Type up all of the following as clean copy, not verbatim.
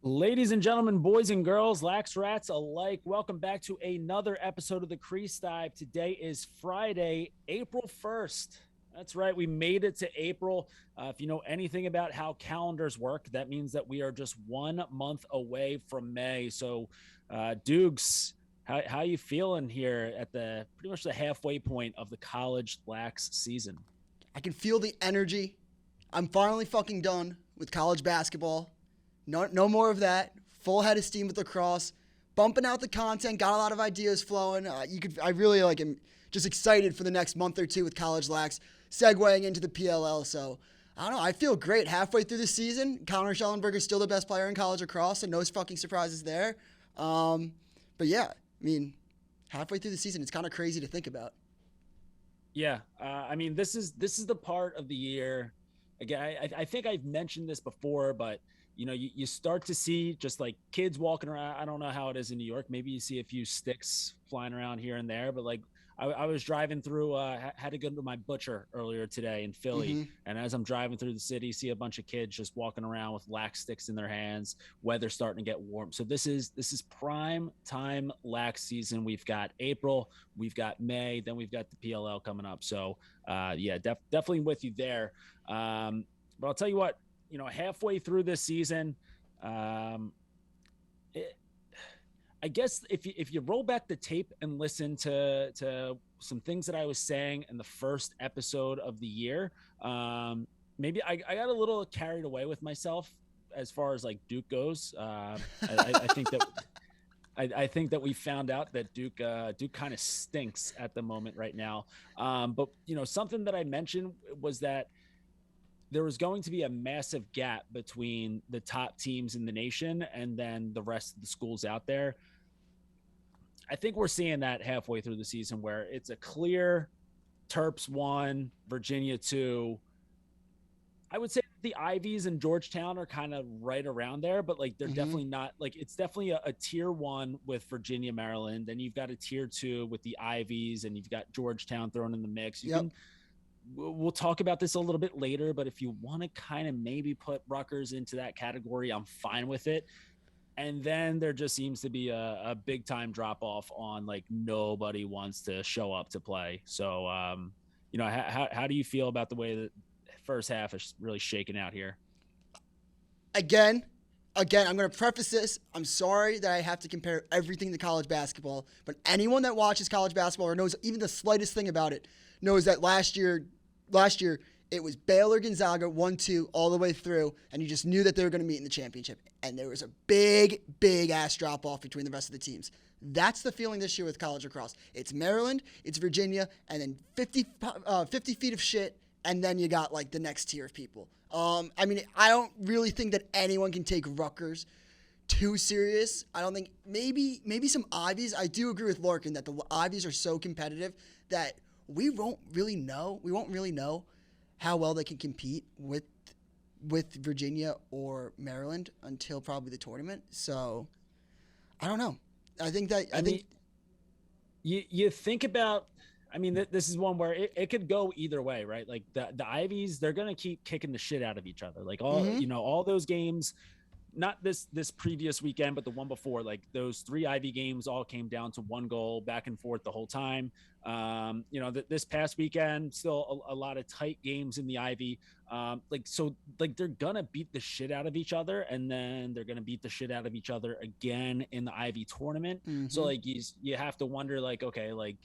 Ladies and gentlemen, boys and girls, lax rats alike, welcome back to another episode of the Crease Dive. Today is Friday, April 1st. That's right, we made it to April. If you know anything about how calendars work, that means that we are just 1 month away from May. So, Doogs, how you feeling here at the pretty much the halfway point of the college lax season? I can feel the energy. I'm finally fucking done with college basketball. No more of that. Full head of steam with lacrosse. Bumping out the content. Got a lot of ideas flowing. I really am just excited for the next month or two with college lax, segueing into the PLL. So I don't know. I feel great halfway through the season. Connor Schellenberger is still the best player in college lacrosse, and no fucking surprises there. But yeah, I mean, halfway through the season, it's kind of crazy to think about. Yeah, I mean, this is the part of the year. Again, I think I've mentioned this before, but you start to see just like kids walking around. I don't know how it is in New York. Maybe you see a few sticks flying around here and there, but like I was driving through, had to go to my butcher earlier today in Philly, Mm-hmm. and as I'm driving through the city, see a bunch of kids just walking around with lax sticks in their hands. Weather's starting to get warm, so this is prime time lax season. We've got April, we've got May, then we've got the PLL coming up. So yeah, definitely with you there. But I'll tell you what, halfway through this season, um, it, I guess if you roll back the tape and listen to some things that I was saying in the first episode of the year, maybe I got a little carried away with myself as far as like Duke goes. I think that I think that we found out that Duke kind of stinks at the moment right now. But something that I mentioned was that there was going to be a massive gap between the top teams in the nation and then the rest of the schools out there. I think we're seeing that halfway through the season where it's a clear Terps 1, Virginia 2. I would say the Ivies and Georgetown are kind of right around there, but like they're Mm-hmm. definitely not like it's definitely a tier 1 with Virginia, Maryland. Then you've got a tier 2 with the Ivies, and you've got Georgetown thrown in the mix. You Yep. can we'll talk about this a little bit later, but if you want to kind of maybe put Rutgers into that category, I'm fine with it. And then there just seems to be a big time drop off on like nobody wants to show up to play. So, how do you feel about the way that first half is really shaking out here? again, again, I'm going to preface this. I'm sorry that I have to compare everything to college basketball, but anyone that watches college basketball or knows even the slightest thing about it knows that last year it was Baylor Gonzaga 1-2 all the way through, and you just knew that they were going to meet in the championship. And there was a big ass drop off between the rest of the teams. That's the feeling this year with college lacrosse. It's Maryland, it's Virginia, and then 50 feet of shit, and then you got like the next tier of people. I mean, I don't really think that anyone can take Rutgers too serious. I don't think maybe some Ivies. I do agree with Lorcan that the Ivies are so competitive that we won't really know. We won't really know how well they can compete with Virginia or Maryland until probably the tournament. So I don't know. I I think mean, you think about, I mean, this is one where it could go either way, right? Like the Ivies, they're gonna keep kicking the shit out of each other. Like mm-hmm. all those games, not this previous weekend, but the one before, like those three Ivy games all came down to one goal, back and forth the whole time. This past weekend, still a lot of tight games in the Ivy. So they're gonna beat the shit out of each other, and then they're gonna beat the shit out of each other again in the Ivy tournament. So Mm-hmm. like you have to wonder, like, okay, like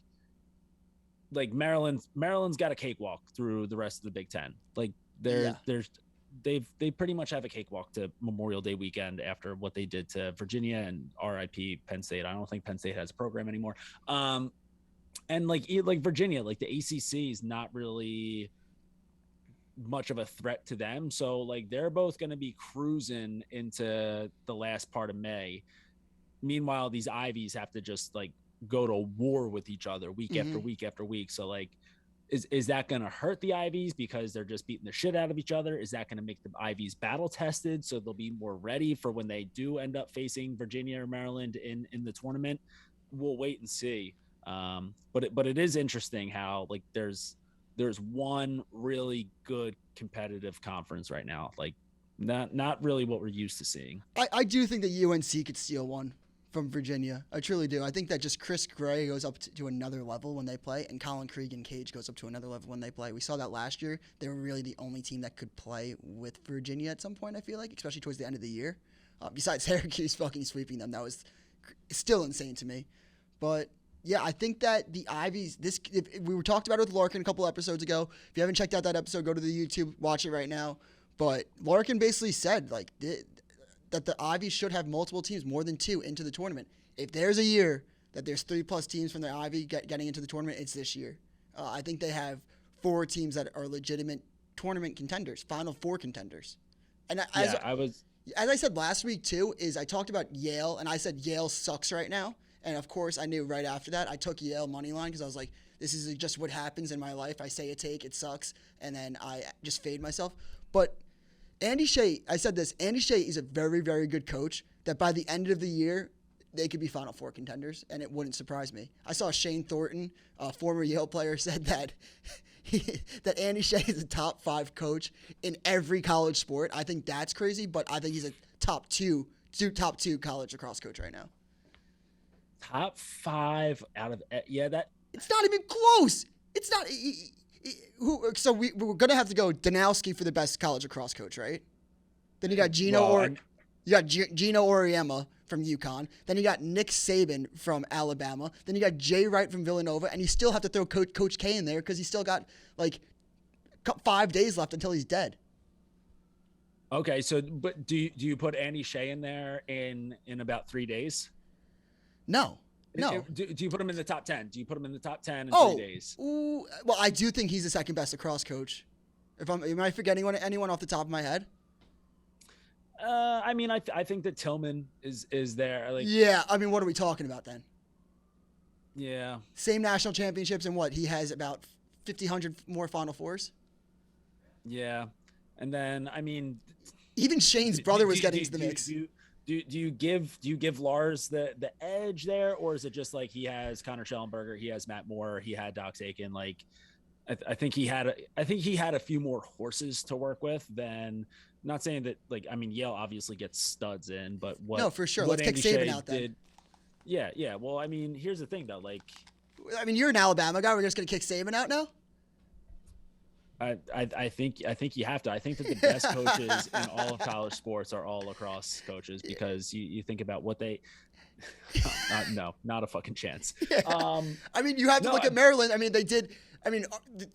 Maryland's got a cakewalk through the rest of the Big Ten. Like Yeah. they pretty much have a cakewalk to Memorial Day weekend after what they did to Virginia and RIP Penn State. I don't think Penn State has a program anymore. And like Virginia, like the ACC is not really much of a threat to them. So like they're both going to be cruising into the last part of May. Meanwhile, these Ivies have to just like go to war with each other week Mm-hmm. after week after week. So like, is that going to hurt the Ivies because they're just beating the shit out of each other? Is that going to make the Ivies battle tested so they'll be more ready for when they do end up facing Virginia or Maryland in the tournament? We'll wait and see. But it is interesting how like there's one really good competitive conference right now. Like Not really what we're used to seeing. I do think that UNC could steal one from Virginia. I truly do. I think that just Chris Gray goes up to another level when they play, and Colin Cage goes up to another level when they play. We saw that last year. They were really the only team that could play with Virginia at some point, I feel like, especially towards the end of the year. Besides Syracuse fucking sweeping them. That was still insane to me. But yeah, I think that the Ivies, we were talked about it with Larkin a couple episodes ago. If you haven't checked out that episode, go to the YouTube, watch it right now. But Larkin basically said that the Ivies should have multiple teams, more than 2, into the tournament. If there's a year that there's 3+ teams from the Ivy getting into the tournament, it's this year. I think they have 4 teams that are legitimate tournament contenders, Final Four contenders. And as I said last week too, is I talked about Yale, and I said Yale sucks right now. And of course, I knew right after that, I took Yale money line because I was like, this is just what happens in my life. I say a take, it sucks, and then I just fade myself. But Andy Shea, I said this, Andy Shea is a very, very good coach that by the end of the year, they could be Final Four contenders, and it wouldn't surprise me. I saw Shane Thornton, a former Yale player, said that that Andy Shea is a top 5 coach in every college sport. I think that's crazy, but I think he's a top two college lacrosse coach right now. Top 5 out of that. It's not even close. It's not. So we're gonna have to go Danowski for the best college lacrosse coach, right? Then you got Gino Auriemma from UConn. Then you got Nick Saban from Alabama. Then you got Jay Wright from Villanova, and you still have to throw Coach K in there because he's still got like 5 days left until he's dead. Okay, so but do you put Andy Shea in there in about 3 days? No. Do you put him in the top 10? Do you put him in the top 10 in 3 days? Well, I do think he's the second best lacrosse coach. Am I forgetting anyone off the top of my head? I mean, I think that Tillman is there. Like, yeah, I mean, what are we talking about then? Yeah. Same national championships, and what? He has about 100 more Final Fours? Yeah. And then, I mean... Even Shane's brother was getting into the mix. Do you give Lars the edge there, or is it just like he has Connor Schellenberger, he has Matt Moore, he had Dox Aiken? Like, I think he had a few more horses to work with than. Not saying that, like, I mean, Yale obviously gets studs in, but what? No, for sure. Let's kick Saban out then. Yeah. Well, I mean, here's the thing though. Like, I mean, you're an Alabama guy. We're just gonna kick Saban out now. I think you have to. I think that the best coaches in all of college sports are all lacrosse coaches because you think about what they. Not a fucking chance. Yeah. I mean, you have to look at Maryland. I mean, they did. I mean,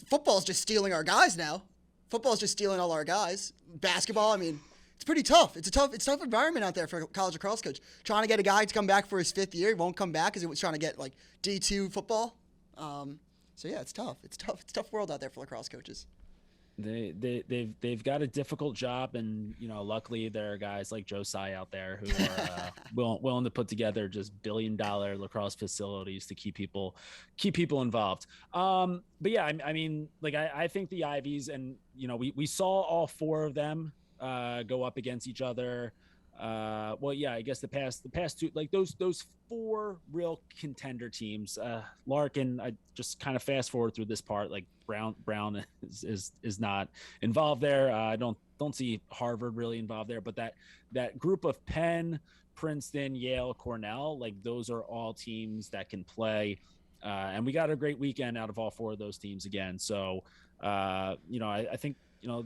football's just stealing our guys now. Football's just stealing all our guys. Basketball, I mean, it's pretty tough. It's a tough environment out there for a college lacrosse coach. Trying to get a guy to come back for his 5th year, he won't come back because he was trying to get like D2 football. So yeah, it's tough. It's a tough world out there for lacrosse coaches. They've got a difficult job, and luckily there are guys like Joe Tsai out there who are willing to put together just billion-dollar lacrosse facilities to keep people involved. But yeah, I mean, like I think the Ivies, and we saw all 4 of them go up against each other. Well, yeah, I guess the past 2, like those 4 real contender teams. Larkin, I just kind of fast forward through this part. Like Brown is not involved there. I don't see Harvard really involved there, but that group of Penn, Princeton, Yale, Cornell, like those are all teams that can play. And we got a great weekend out of all 4 of those teams again. So, I think,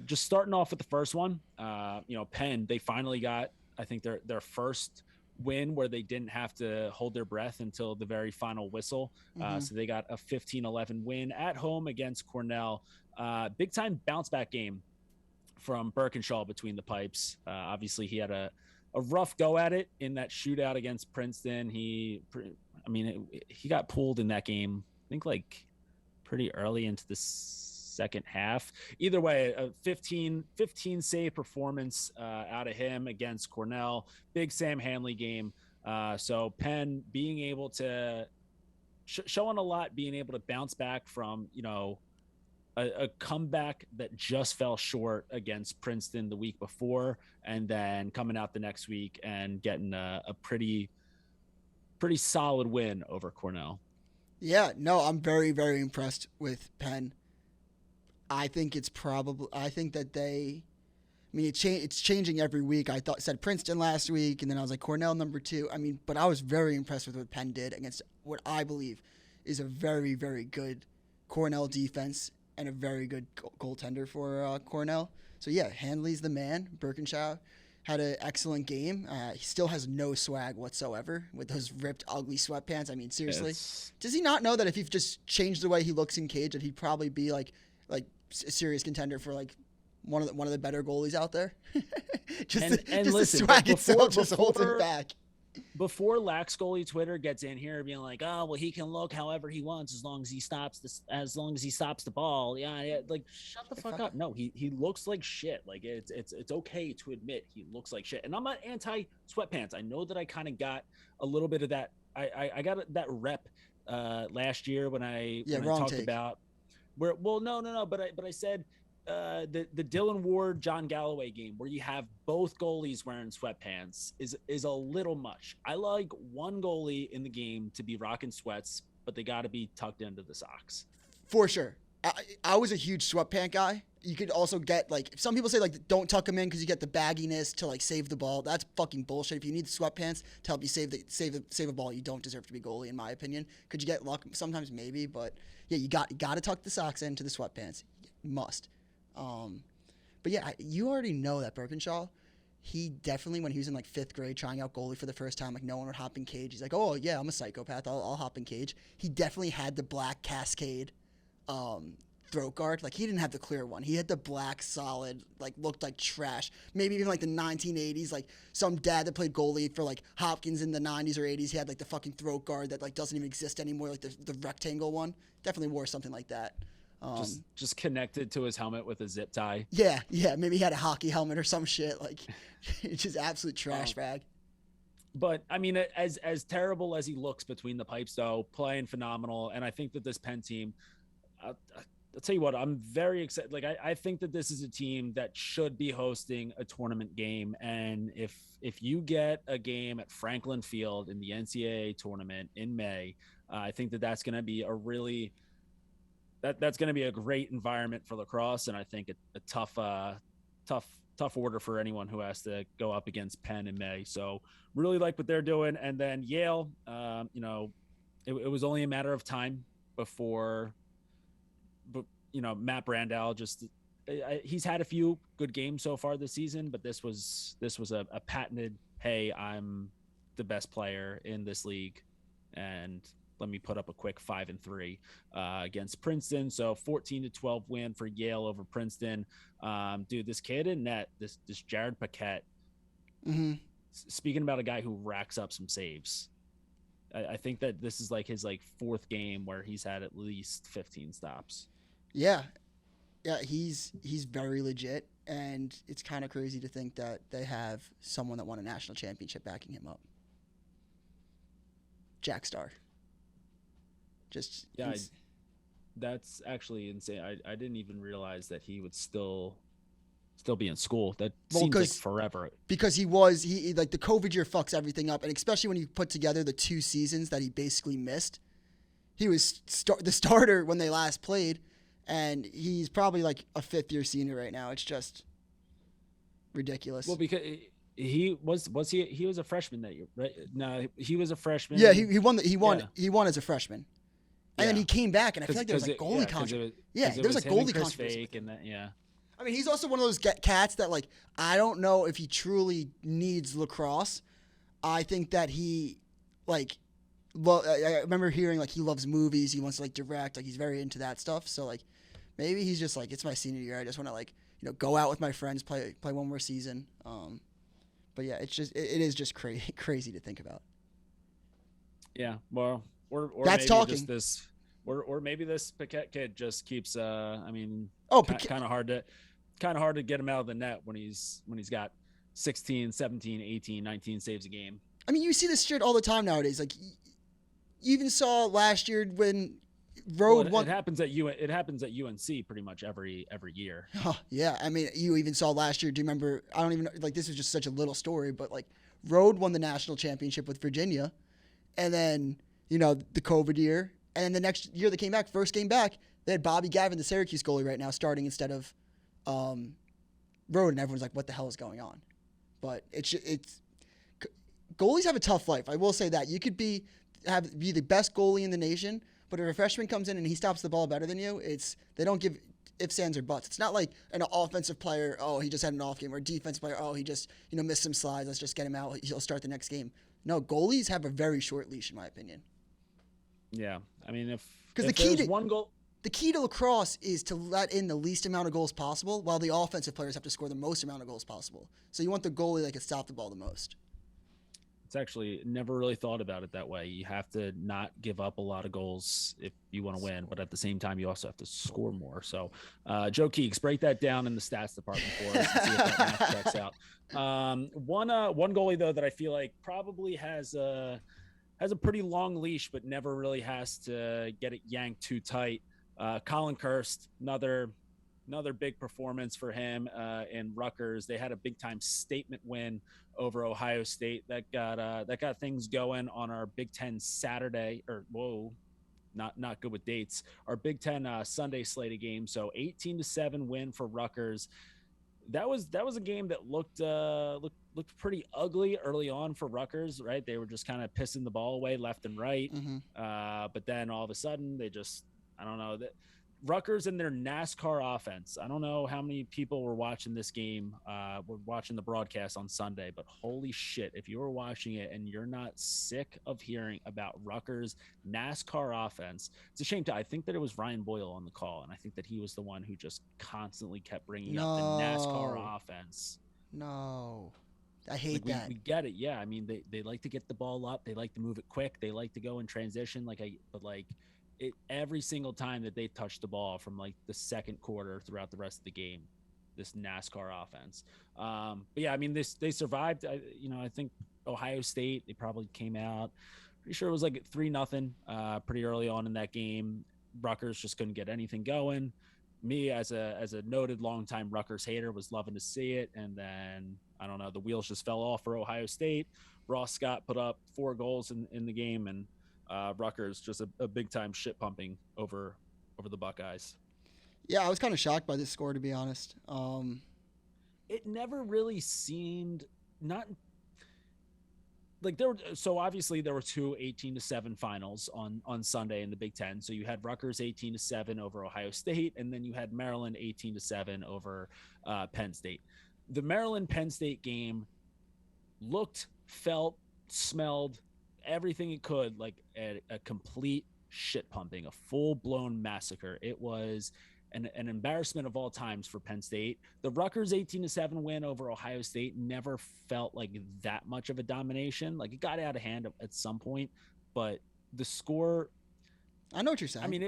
just starting off with the first one, Penn, they finally got, I think their first win where they didn't have to hold their breath until the very final whistle. So they got a 15-11 win at home against Cornell. Big time bounce back game from Birkinshaw between the pipes. Obviously he had a rough go at it in that shootout against Princeton. He got pulled in that game, I think like pretty early into the second half. Either way, a 15 save performance out of him against Cornell. Big Sam Hanley game. So Penn being able to showing a lot, being able to bounce back from a comeback that just fell short against Princeton the week before, and then coming out the next week and getting a pretty solid win over Cornell. Yeah, no, I'm very, very impressed with Penn. I think that I mean, it's changing every week. Said Princeton last week, and then I was like Cornell number 2. I mean, but I was very impressed with what Penn did against what I believe is a very, very good Cornell defense and a very good goaltender for Cornell. So yeah, Handley's the man. Birkinshaw had an excellent game. He still has no swag whatsoever with those ripped, ugly sweatpants. I mean, seriously, does he not know that if he just changed the way he looks in cage, that he'd probably be like a serious contender for like one of the better goalies out there? Listen, the swag itself just holds it back. Before Lax goalie Twitter gets in here being like, oh well, he can look however he wants as long as he stops the ball. Yeah, like shut the fuck up. No, he looks like shit. Like it's okay to admit he looks like shit. And I'm not anti sweatpants. I know that I kind of got a little bit of that. I got that rep last year when I talked take. About where. Well, no. But I said. The Dylan Ward John Galloway game where you have both goalies wearing sweatpants is a little much. I like one goalie in the game to be rocking sweats, but they got to be tucked into the socks. For sure. I was a huge sweatpant guy. You could also get like some people say like don't tuck them in because you get the bagginess to like save the ball. That's fucking bullshit. If you need sweatpants to help you save a ball, you don't deserve to be goalie in my opinion. Could you get luck? Sometimes maybe, but yeah, you got to tuck the socks into the sweatpants. You must. But yeah, you already know that Birkinshaw, he definitely, when he was in like 5th grade trying out goalie for the first time, like no one would hop in cage. He's like, oh yeah, I'm a psychopath. I'll hop in cage. He definitely had the black Cascade, throat guard. Like he didn't have the clear one. He had the black solid, like looked like trash. Maybe even like the 1980s, like some dad that played goalie for like Hopkins in the 90s or 80s. He had like the fucking throat guard that like doesn't even exist anymore. Like the rectangle one. Definitely wore something like that. Just connected to his helmet with a zip tie. Yeah. Maybe he had a hockey helmet or some shit. Like, it's just absolute trash bag. But I mean, as terrible as he looks between the pipes, though, playing phenomenal. And I think that this Penn team, I'll tell you what, I'm very excited. Like, I think that this is a team that should be hosting a tournament game. And if you get a game at Franklin Field in the NCAA tournament in May, I think that that's going to be a really that's going to be a great environment for lacrosse, and I think a tough order for anyone who has to go up against Penn in May. So really like what they're doing. And then Yale, it was only a matter of time before, Matt Brandau he's had a few good games so far this season, but this was a patented, hey, I'm the best player in this league, and let me put up a quick 5-3 against Princeton. So 14-12 win for Yale over Princeton. Dude, this kid in net, this Jared Paquette, speaking about a guy who racks up some saves. I think that this is like his 4th game where he's had at least 15 stops. Yeah, he's very legit, and it's kind of crazy to think that they have someone that won a national championship backing him up. Jack Starr. That's actually insane. I didn't even realize that he would still be in school. That seems like forever. Because he like the COVID year fucks everything up, and especially when you put together the 2 seasons that he basically missed. He was the starter when they last played, and he's probably like a 5th-year senior right now. It's just ridiculous. Well, because he was a freshman that year, right? No, he was a freshman. Yeah, he won as a freshman. And then he came back, and I feel like there was a goalie controversy. Yeah, there was a goalie controversy. I mean, he's also one of those cats that, like, I don't know if he truly needs lacrosse. I think that he, like, I remember hearing, like, he loves movies. He wants to, like, direct. Like, he's very into that stuff. So, like, maybe he's just, like, it's my senior year. I just want to, like, go out with my friends, play one more season. But, yeah, it is just crazy to think about. Yeah, well... Or that's maybe talking. Just this, or maybe this Paquette kid just keeps. Kind of hard to get him out of the net when he's got 16, 17, 18, 19 saves a game. I mean, you see this shit all the time nowadays. Like, you even saw last year when Rode won. It happens at UNC pretty much every year. Oh, yeah, I mean, you even saw last year. Do you remember? I don't even like. This is just such a little story, but like, Rode won the national championship with Virginia, and then. The COVID year. And then the next year they came back, first game back, they had Bobby Gavin, the Syracuse goalie right now, starting instead of road, and everyone's like, "What the hell is going on?" But it's goalies have a tough life. I will say that you could be the best goalie in the nation, but if a freshman comes in and he stops the ball better than you, they don't give ifs, ands, or buts. It's not like an offensive player, oh, he just had an off game, or a defense player, oh, he just missed some slides. Let's just get him out. He'll start the next game. No, goalies have a very short leash, in my opinion. Yeah, I mean, if the one goal. The key to lacrosse is to let in the least amount of goals possible, while the offensive players have to score the most amount of goals possible. So you want the goalie that can stop the ball the most. It's actually never really thought about it that way. You have to not give up a lot of goals if you want to win, but at the same time, you also have to score more. So, Joe Keeks, break that down in the stats department for us and see if that math checks out. One goalie though that I feel like probably has a pretty long leash, but never really has to get it yanked too tight. Colin Kurst, another big performance for him in Rutgers. They had a big time statement win over Ohio State that got things going on our Big Ten Saturday. Not good with dates. Our Big Ten Sunday slate of games. So 18-7 win for Rutgers. That was a game that looked pretty ugly early on for Rutgers, right? They were just kind of pissing the ball away left and right. Mm-hmm. But then all of a sudden they just, I don't know, that Rutgers and their NASCAR offense. I don't know how many people were watching this game. Were watching the broadcast on Sunday, but holy shit, if you were watching it and you're not sick of hearing about Rutgers NASCAR offense, it's a shame. I think that it was Ryan Boyle on the call, and I think that he was the one who just constantly kept bringing up the NASCAR offense. No. I hate that. We get it. Yeah. I mean, they like to get the ball up. They like to move it quick. They like to go in transition. Every single time that they touch the ball from like the second quarter throughout the rest of the game, this NASCAR offense. But yeah, I mean, they survived. I think Ohio State, they probably came out pretty sure it was like 3-0 pretty early on in that game. Rutgers just couldn't get anything going. Me as a noted longtime Rutgers hater was loving to see it. And then I don't know, the wheels just fell off for Ohio State. Ross Scott put up 4 goals in the game, and Rutgers just a big time shit pumping over the Buckeyes. Yeah, I was kind of shocked by this score, to be honest. It never really seemed not like there were. So obviously there were 2 18-7 finals on Sunday in the Big Ten. So you had Rutgers 18-7 over Ohio State, and then you had Maryland 18-7 over Penn State. The Maryland Penn State game looked, felt, smelled everything it could like a complete shit pumping, a full-blown massacre. It was an embarrassment of all times for Penn State. The Rutgers 18-7 win over Ohio State never felt like that much of a domination. Like, it got out of hand at some point, but the score, I know what you're saying. I mean,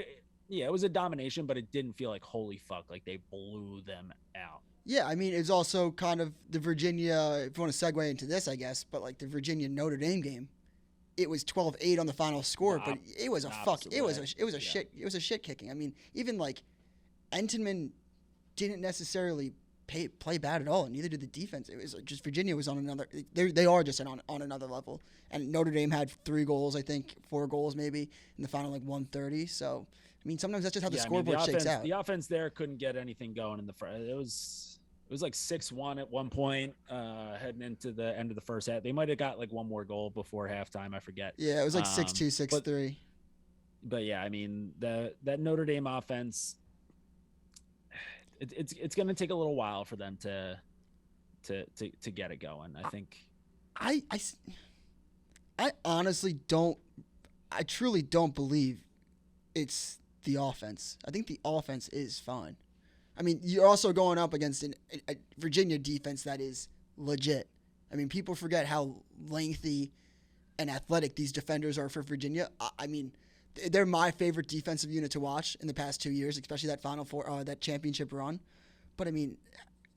it was a domination, but it didn't feel like holy fuck, like they blew them out. Yeah, I mean, it's also kind of the Virginia, if you want to segue into this, I guess, but like the Virginia Notre Dame game. It was 12-8 on the final score, but it was a shit kicking. I mean, even like Entenmann didn't necessarily play bad at all, and neither did the defense. It was just Virginia was on another. They are just on another level. And Notre Dame had 3 goals, I think 4 goals maybe in the final, like 130. So I mean, sometimes that's just how the scoreboard shakes out. The offense there couldn't get anything going in the front. It was like 6-1 at one point, heading into the end of the first half. They might have got like one more goal before halftime. I forget. Yeah, it was like 6-2, 6-3. But yeah, I mean, that Notre Dame offense, it's going to take a little while for them to get it going. I think. I honestly don't. I truly don't believe it's the offense. I think the offense is fine. I mean, you're also going up against a Virginia defense that is legit. I mean, people forget how lengthy and athletic these defenders are for Virginia. I mean, they're my favorite defensive unit to watch in the past 2 years, especially that Final Four, that championship run. But I mean,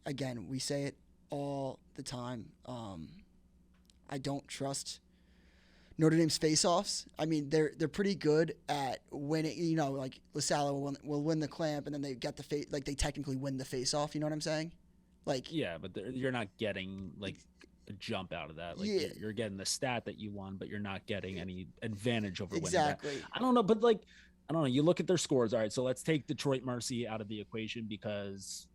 again, we say it all the time. I don't trust Notre Dame's face-offs. I mean, they're pretty good at winning. You know, like LaSalle will win the clamp, and then they get the they technically win the face-off. You know what I'm saying? Like, yeah, but you're not getting like a jump out of that. Like, yeah, you're getting the stat that you won, but you're not getting any advantage over winning that. I don't know, but like, I don't know. You look at their scores. All right, so let's take Detroit Mercy out of the equation because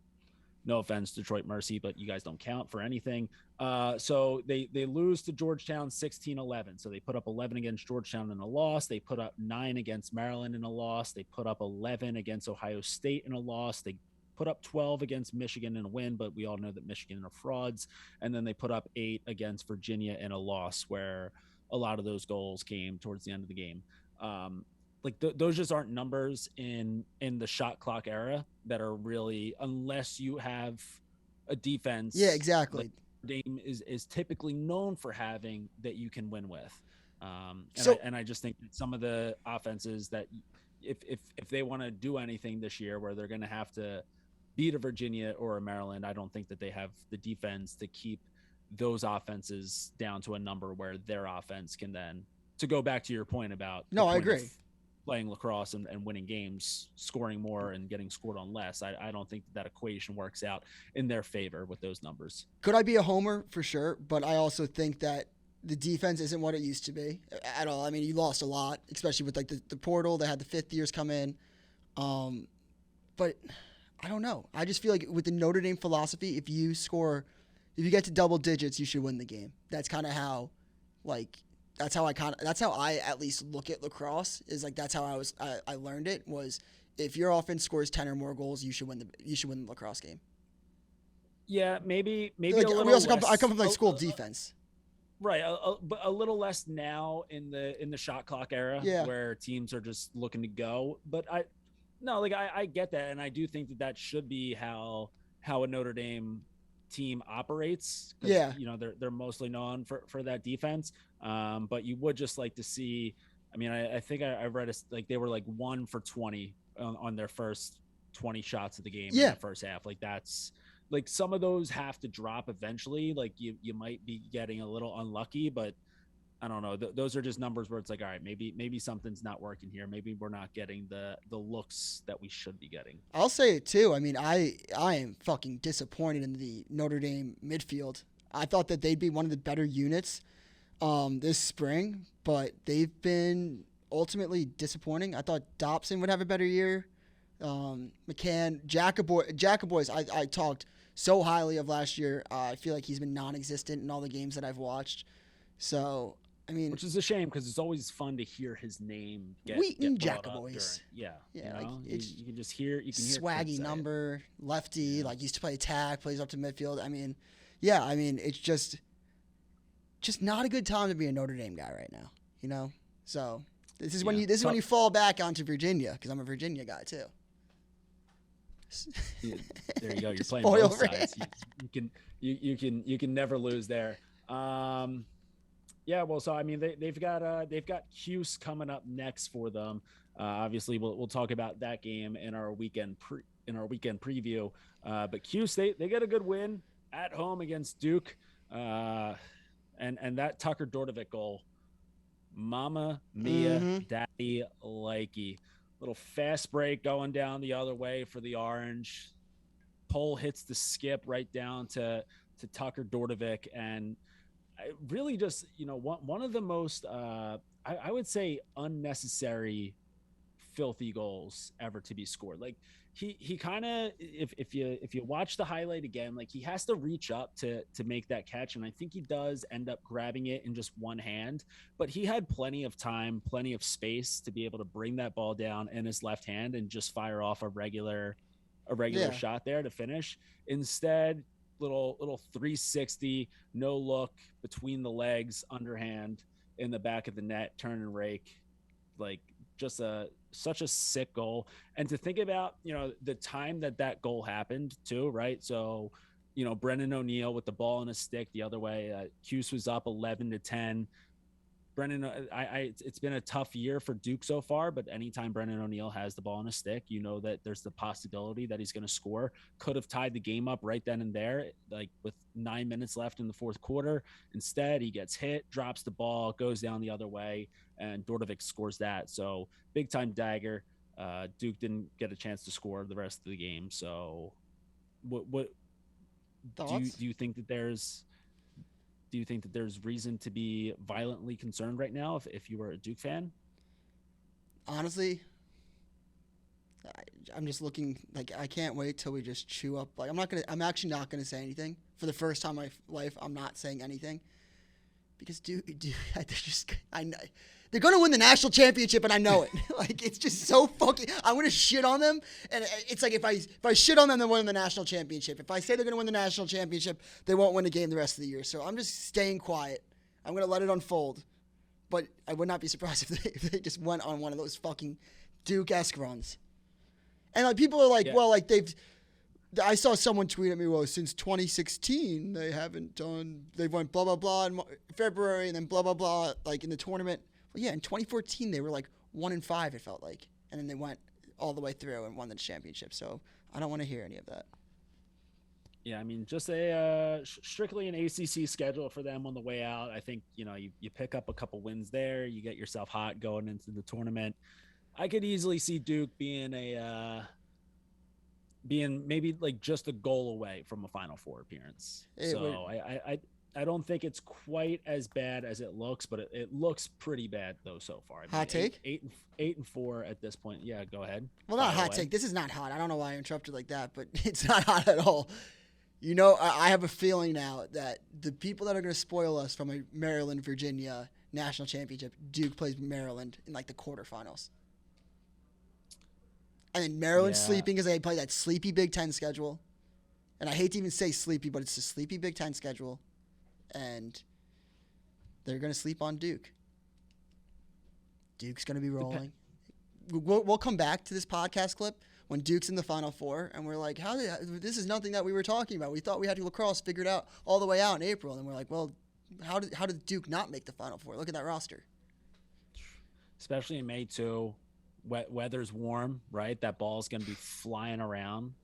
No offense, Detroit Mercy, but you guys don't count for anything. So they lose to Georgetown 16-11. So they put up 11 against Georgetown in a loss. They put up 9 against Maryland in a loss. They put up 11 against Ohio State in a loss. They put up 12 against Michigan in a win, but we all know that Michigan are frauds. And then they put up 8 against Virginia in a loss, where a lot of those goals came towards the end of the game. Those just aren't numbers in the shot clock era that are really, unless you have a defense. Yeah, exactly. Dame is typically known for having, that you can win with. I just think that some of the offenses that if they want to do anything this year where they're going to have to beat a Virginia or a Maryland, I don't think that they have the defense to keep those offenses down to a number where their offense can then, to go back to your point about. No, I agree. Playing lacrosse and winning games, scoring more and getting scored on less. I don't think that equation works out in their favor with those numbers. Could I be a homer? For sure. But I also think that the defense isn't what it used to be at all. I mean, you lost a lot, especially with like the portal. They had the fifth years come in. But I don't know. I just feel like with the Notre Dame philosophy, if you get to double digits, you should win the game. That's kind of how, that's how I at least look at lacrosse. Is like that's how I learned it, was if your offense scores 10 or more goals, you should win the lacrosse game. Yeah, maybe like, a little less. I come from like school of defense. Right, but a little less now in the shot clock era, where teams are just looking to go. But I get that, and I do think that should be how a Notre Dame team operates. Yeah, they're mostly known for that defense. But you would just like to see. I mean, I think I read they were like 1 for 20 on their first 20 shots of the game in the first half. Like that's. Like some of those have to drop eventually. Like you might be getting a little unlucky, but I don't know. Those are just numbers where it's like, all right, maybe something's not working here. Maybe we're not getting the looks that we should be getting. I'll say it too. I mean, I am fucking disappointed in the Notre Dame midfield. I thought that they'd be one of the better units this spring, but they've been ultimately disappointing. I thought Dobson would have a better year. McCann, Jacoboys, I talked so highly of last year. I feel like he's been non-existent in all the games that I've watched. So, I mean, which is a shame because it's always fun to hear his name get Jacoboys. Yeah, like you can just hear swaggy number, lefty, like used to play attack, plays up to midfield. I mean, it's just not a good time to be a Notre Dame guy right now. So this is when you fall back onto Virginia, because I'm a Virginia guy too. There you go. You're playing both sides. You can never lose there. Well, so I mean they've got Cuse coming up next for them. Obviously we'll talk about that game in our weekend preview. But Cuse they get a good win at home against Duke. And that Tucker Dordevic goal, Mama Mia, Daddy likey. Little fast break going down the other way for the Orange. Pole hits the skip right down to Tucker Dordevic, and really just one of the most I would say unnecessary filthy goals ever to be scored. Like he kind of, if you watch the highlight again, like he has to reach up to make that catch, and I think he does end up grabbing it in just one hand, but he had plenty of time, plenty of space to be able to bring that ball down in his left hand and just fire off a regular shot there to finish. Instead, little 360, no look, between the legs, underhand in the back of the net, turn and rake. Like just such a sick goal. And to think about, the time that goal happened too, right? So, Brendan O'Neill with the ball in his stick the other way. Cuse was up 11-10. Brendan, it's been a tough year for Duke so far, but anytime Brendan O'Neill has the ball in a stick, that there's the possibility that he's going to score. Could have tied the game up right then and there, like with 9 minutes left in the fourth quarter. Instead, he gets hit, drops the ball, goes down the other way, and Dordevic scores that. So big time dagger. Duke didn't get a chance to score the rest of the game. So what do you think that there's reason to be violently concerned right now if you were a Duke fan? Honestly, I'm just looking like I can't wait till we just chew up. Like I'm actually not gonna say anything for the first time in my life. I'm not saying anything because dude, I know they're gonna win the national championship, and I know it. Like it's just so fucking. I'm gonna shit on them, and it's like if I shit on them, they win the national championship. If I say they're gonna win the national championship, they won't win a game the rest of the year. So I'm just staying quiet. I'm gonna let it unfold, but I would not be surprised if they just went on one of those fucking Duke-esque runs. And like people are like, well, like I saw someone tweet at me, well, since 2016 they've won blah blah blah in February and then blah blah blah like in the tournament. Well, yeah, in 2014 they were like 1-5 it felt like, and then they went all the way through and won the championship. So I don't want to hear any of that. Yeah, I mean, just a strictly an ACC schedule for them on the way out. I think you pick up a couple wins there, you get yourself hot going into the tournament. I could easily see Duke being maybe like just a goal away from a Final Four appearance. I don't think it's quite as bad as it looks, but it looks pretty bad though so far. I mean, hot take? 8-4 at this point. Yeah, go ahead. Well, not hot take. This is not hot. I don't know why I interrupted like that, but it's not hot at all. You know, I have a feeling now that the people that are going to spoil us from a Maryland-Virginia national championship, Duke plays Maryland in like the quarterfinals. And then Maryland's sleeping because they play that sleepy Big Ten schedule. And I hate to even say sleepy, but it's a sleepy Big Ten schedule. And they're going to sleep on Duke. Duke's going to be rolling. We'll come back to this podcast clip when Duke's in the Final Four, and we're like, this is nothing that we were talking about. We thought we had lacrosse figured out all the way out in April. And we're like, well, how did Duke not make the Final Four? Look at that roster. Especially in May, too. Weather's warm, right? That ball's going to be flying around.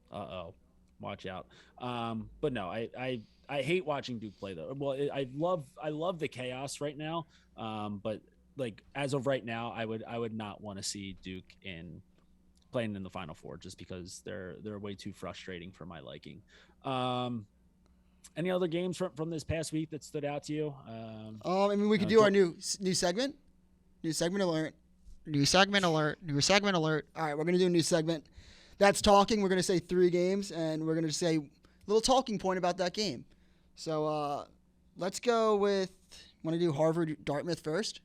Uh-oh. Watch out. But no, I hate watching Duke play though. Well, I love the chaos right now. But like as of right now, I would not want to see Duke playing in the Final Four just because they're way too frustrating for my liking. Any other games from this past week that stood out to you? I mean, we could do our new segment. New segment alert. All right, we're going to do a new segment. That's talking. We're going to say 3 games, and we're going to say a little talking point about that game. So let's go with, want to do Harvard-Dartmouth first?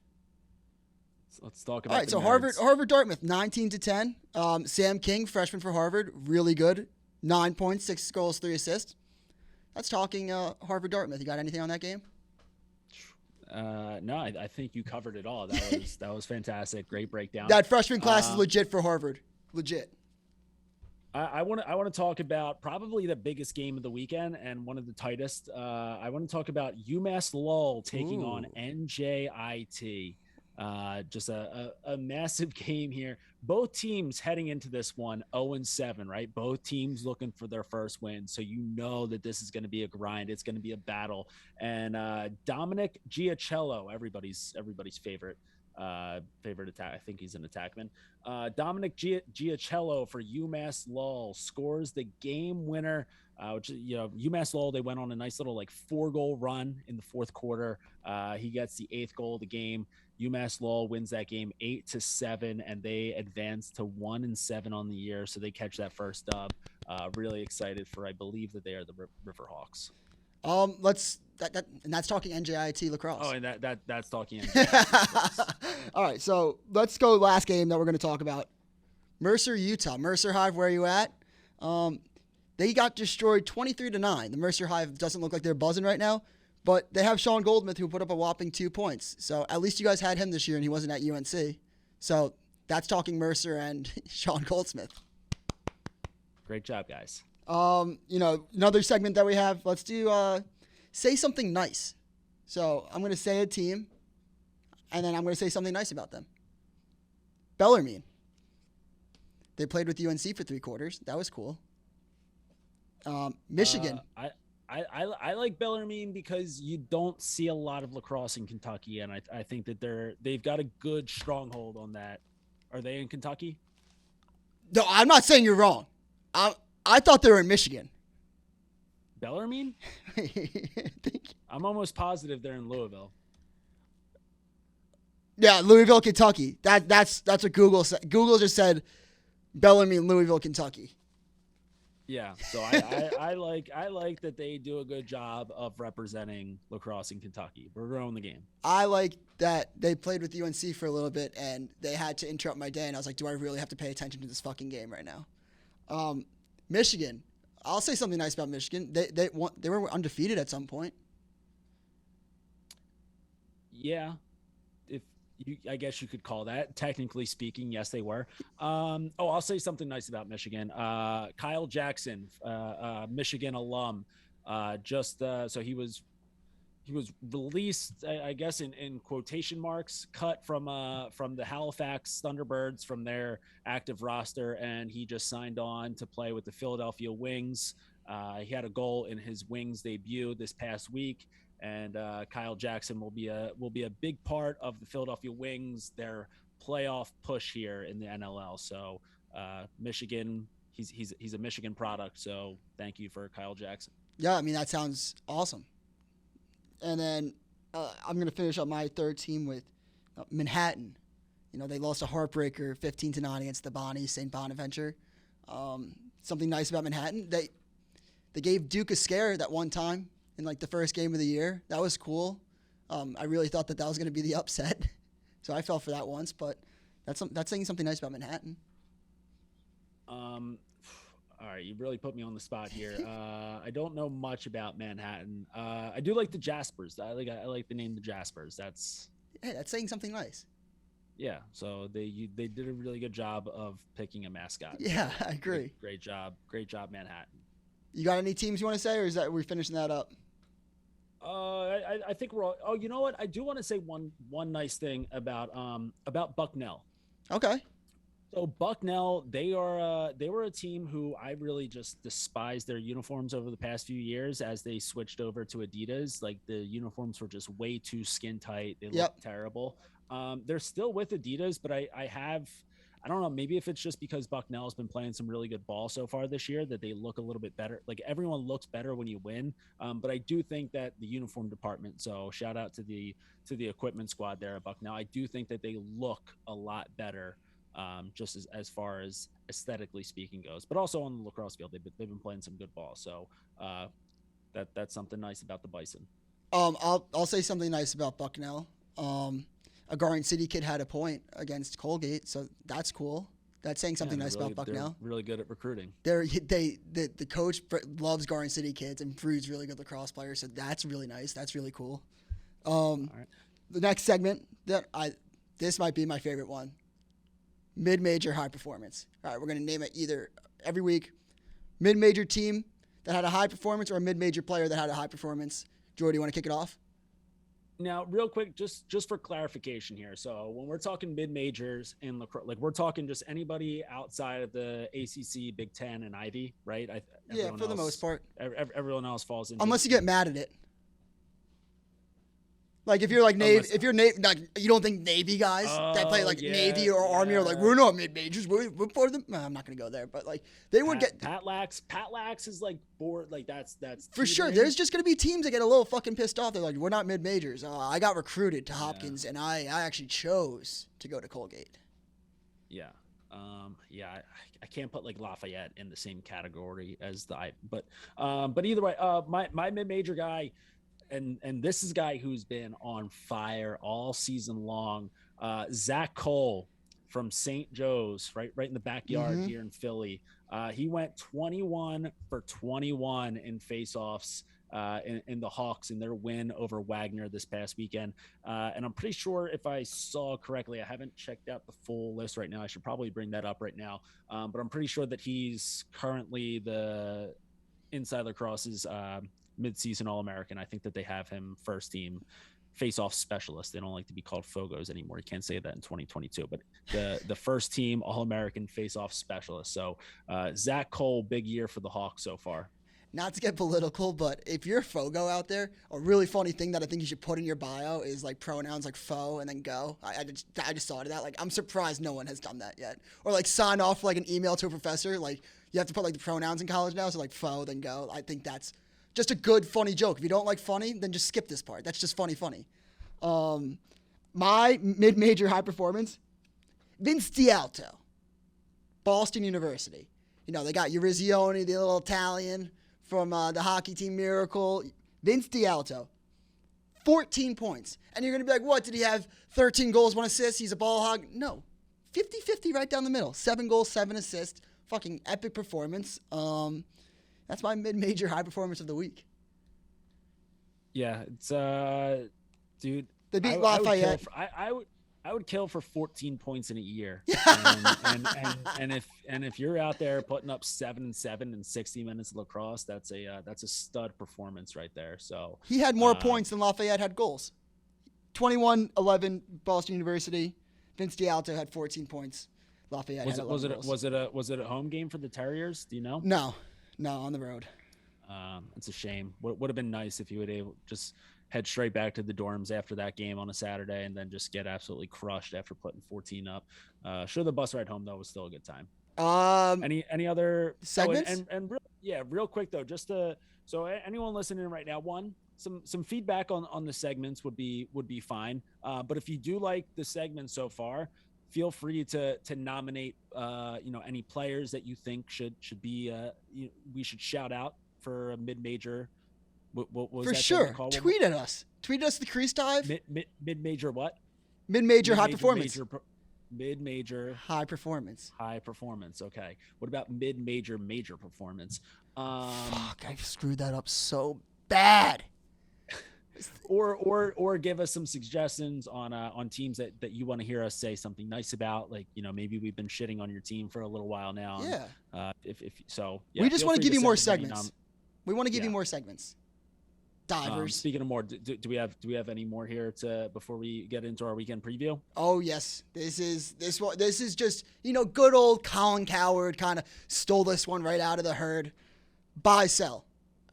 Let's talk about all right, so Harvard-Dartmouth, 19-10. Sam King, freshman for Harvard, really good. 9 points, 6 goals, 3 assists. That's talking Harvard-Dartmouth. You got anything on that game? No, I think you covered it all. That was fantastic. Great breakdown. That freshman class is legit for Harvard. Legit. I want to talk about probably the biggest game of the weekend and one of the tightest. I want to talk about Umass Lowell taking on NJIT. Just a massive game here. Both teams heading into this one 0-7, right? Both teams looking for their first win. So you know that this is going to be a grind. It's going to be a battle. And Dominic Giacello, everybody's favorite attack. I think he's an attackman. Dominic Giacello for Umass Lowell scores the game winner. Which, Umass Lowell, they went on a nice little 4-goal run in the fourth quarter. He gets the 8th goal of the game. Umass Lowell wins that game 8-7, and they advance to 1-7 on the year. So they catch that first dub. Really excited for, I believe that they are the Riverhawks. And that's talking NJIT lacrosse. Oh, and that's talking NJIT. All right, so let's go last game that we're going to talk about. Mercer, Utah. Mercer Hive, where are you at? They got destroyed 23-9. The Mercer Hive doesn't look like they're buzzing right now, but they have Sean Goldsmith who put up a whopping 2 points. So at least you guys had him this year and he wasn't at UNC. So that's talking Mercer and Sean Goldsmith. Great job, guys. Another segment that we have, let's do say something nice. So I'm going to say a team, and then I'm going to say something nice about them. Bellarmine. They played with UNC for 3 quarters. That was cool. Michigan. I like Bellarmine because you don't see a lot of lacrosse in Kentucky, and I think that they've got a good stronghold on that. Are they in Kentucky? No, I'm not saying you're wrong. I thought they were in Michigan. Bellarmine? I'm almost positive they're in Louisville. Yeah, Louisville, Kentucky. That's what Google said. Google just said Bellamy, Louisville, Kentucky. Yeah, so I like that they do a good job of representing lacrosse in Kentucky. We're growing the game. I like that they played with UNC for a little bit and they had to interrupt my day, and I was like, do I really have to pay attention to this fucking game right now? Michigan. I'll say something nice about Michigan. They were undefeated at some point. Yeah, I guess you could call that. Technically speaking, yes, they were. I'll say something nice about Michigan. Kyle Jackson, Michigan alum, so he was released, I guess, in quotation marks, cut from the Halifax Thunderbirds from their active roster, and he just signed on to play with the Philadelphia Wings. He had a goal in his Wings debut this past week. And Kyle Jackson will be a big part of the Philadelphia Wings, their playoff push here in the NLL. So Michigan, he's a Michigan product. So thank you for Kyle Jackson. Yeah, I mean, that sounds awesome. And then I'm going to finish up my third team with Manhattan. They lost a heartbreaker 15-9 against the Bonnie St. Bonaventure. Something nice about Manhattan, they gave Duke a scare that one time in like the first game of the year. That was cool. I really thought that was going to be the upset. So I fell for that once, but that's saying something nice about Manhattan. All right, you really put me on the spot here. I don't know much about Manhattan. I do like the Jaspers. I like the name the Jaspers. That's saying something nice. Yeah, so they did a really good job of picking a mascot. Yeah, I agree. Great job, Manhattan. You got any teams you want to say, or are we finishing that up? I think we're all. Oh, you know what? I do want to say one nice thing about Bucknell. Okay. So Bucknell, they were a team who I really just despised their uniforms over the past few years as they switched over to Adidas. Like the uniforms were just way too skin tight. They looked terrible. They're still with Adidas, but I don't know, maybe if it's just because Bucknell has been playing some really good ball so far this year that they look a little bit better. Like everyone looks better when you win. But I do think that the uniform department, so shout out to the equipment squad there at Bucknell. I do think that they look a lot better, just as far as aesthetically speaking goes, but also on the lacrosse field, they've been playing some good ball. So that's something nice about the Bison. I'll say something nice about Bucknell. A Garden City kid had a point against Colgate, so that's cool. That's saying something nice about Bucknell. They're really good at recruiting. The coach loves Garden City kids and breeds really good lacrosse players, so that's really nice. That's really cool. All right. The next segment this might be my favorite one. Mid-major high performance. All right, we're gonna name it either every week. Mid-major team that had a high performance or a mid-major player that had a high performance. Jordie, you want to kick it off? Now, real quick, just for clarification here. So when we're talking mid-majors in lacrosse, like we're talking just anybody outside of the ACC, Big Ten, and Ivy, right? Yeah, for the most part. Everyone else falls into. Unless you get mad at it. Like if you're like Navy, like you don't think Navy guys that play like Navy or Army are like, we're not mid majors, we're part of them. No, I'm not gonna go there, but like they would get Pat Lax is like bored, like that's for sure. There's just gonna be teams that get a little fucking pissed off. They're like, we're not mid majors. I got recruited to Hopkins and I actually chose to go to Colgate. Yeah. I can't put like Lafayette in the same category as but either way, my mid major guy. And this is a guy who's been on fire all season long. Zach Cole from St. Joe's, right in the backyard here in Philly. He went 21 for 21 in faceoffs in the Hawks in their win over Wagner this past weekend. And I'm pretty sure if I saw correctly, I haven't checked out the full list right now. I should probably bring that up right now. But I'm pretty sure that he's currently the Inside Lacrosse's mid-season All-American. I think that they have him first team face-off specialist. They don't like to be called Fogos anymore. You can't say that in 2022, but the first team All-American face-off specialist. So Zach Cole, big year for the Hawks so far. Not to get political, but if you're a Fogo out there, a really funny thing that I think you should put in your bio is like pronouns like fo and then go. I just thought of that. Like, I'm surprised no one has done that yet. Or like sign off like an email to a professor. Like you have to put like the pronouns in college now. So like fo, then go. I think that's just a good, funny joke. If you don't like funny, then just skip this part. That's just funny. My mid-major high performance, Vince D'Alto. Boston University. You know, they got Urizione, the little Italian from the hockey team Miracle. Vince D'Alto, 14 points. And you're going to be like, what? Did he have 13 goals, 1 assist? He's a ball hog? No. 50-50 right down the middle. 7 goals, 7 assists. Fucking epic performance. That's my mid-major high performance of the week. Yeah, it's dude. They beat Lafayette. I would kill for 14 points in a year. and if you're out there putting up 7 and 7 in 60 minutes of lacrosse, that's a stud performance right there. So he had more points than Lafayette had goals. 21-11 Boston University. Vince D'Alto had 14 points. Lafayette had 11 goals. Was it a home game for the Terriers? Do you know? No, on the road. It's a shame. Would have been nice if you would able just head straight back to the dorms after that game on a Saturday and then just get absolutely crushed after putting 14 up. Sure, the bus ride home though was still a good time. Any other segments? Real quick though, so anyone listening right now, some feedback on the segments would be fine. But if you do like the segments so far, feel free to nominate any players that you think should be we should shout out for a mid-major. What was for that sure? Tweet at us the Crease Dive. Mid-major what? Mid-major high performance. Mid-major high performance. Okay. What about mid-major major performance? Fuck, I screwed that up so bad. Or give us some suggestions on teams that you want to hear us say something nice about. Like, maybe we've been shitting on your team for a little while now. Yeah. If so, yeah, we just want to give you more segments. We want to give you more segments. Divers. Speaking of more, do we have any more here before we get into our weekend preview? Oh yes, this is just good old Colin Coward kind of stole this one right out of the herd. Buy, sell,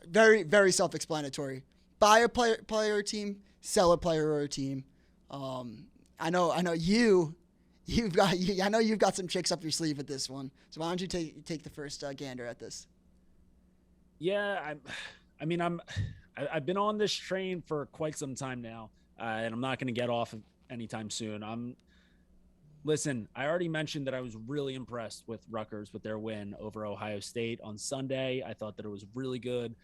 very very self-explanatory. Buy a player or team, sell a player or a team. I know you've got some tricks up your sleeve with this one. So why don't you take the first gander at this? Yeah, I've been on this train for quite some time now, and I'm not going to get off anytime soon. Listen, I already mentioned that I was really impressed with Rutgers with their win over Ohio State on Sunday. I thought that it was really good.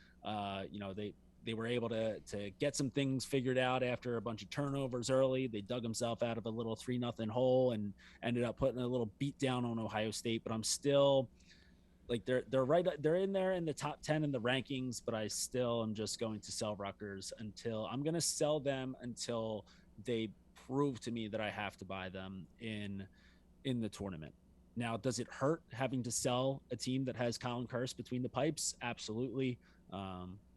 They were able to get some things figured out after a bunch of turnovers early. They dug themselves out of a little 3-0 hole and ended up putting a little beat down on Ohio State. But I'm still they're in there in the top 10 in the rankings, but I still am just going to sell Rutgers until they prove to me that I have to buy them in the tournament. Now, does it hurt having to sell a team that has Colin Kurst between the pipes? Absolutely.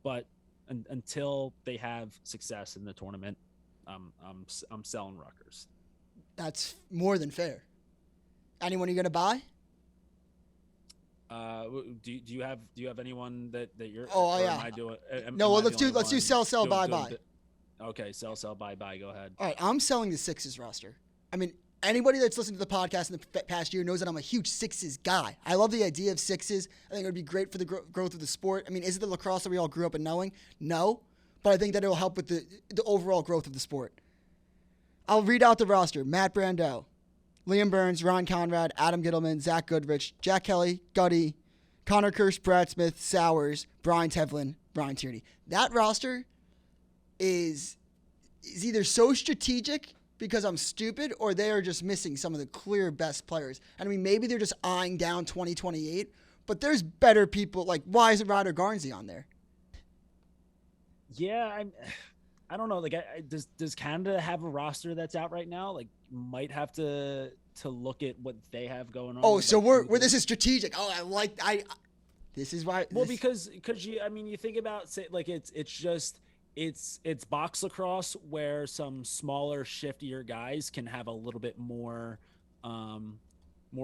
But until they have success in the tournament, I'm selling Rutgers. That's more than fair. Anyone you're going to buy? Do you have anyone that you're? Oh yeah. Let's do sell buy. Okay, sell buy. Go ahead. All right, I'm selling the Sixes roster. I mean, anybody that's listened to the podcast in the past year knows that I'm a huge Sixes guy. I love the idea of Sixes. I think it would be great for the growth of the sport. I mean, is it the lacrosse that we all grew up in knowing? No, but I think that it will help with the overall growth of the sport. I'll read out the roster: Matt Brandel, Liam Burns, Ron Conrad, Adam Gittleman, Zach Goodrich, Jack Kelly, Gutty, Connor Kurst, Brad Smith, Sowers, Brian Tevlin, Brian Tierney. That roster is either so strategic because I'm stupid, or they are just missing some of the clear best players. And I mean, maybe they're just eyeing down 2028, but there's better people. Like, why isn't Ryder Garnsey on there? Yeah, I don't know. Like, does Canada have a roster that's out right now? Like, might have to look at what they have going on. Oh, so this is strategic. Oh, this is why. Well, because you think about, say, like, it's box lacrosse where some smaller, shiftier guys can have a little bit more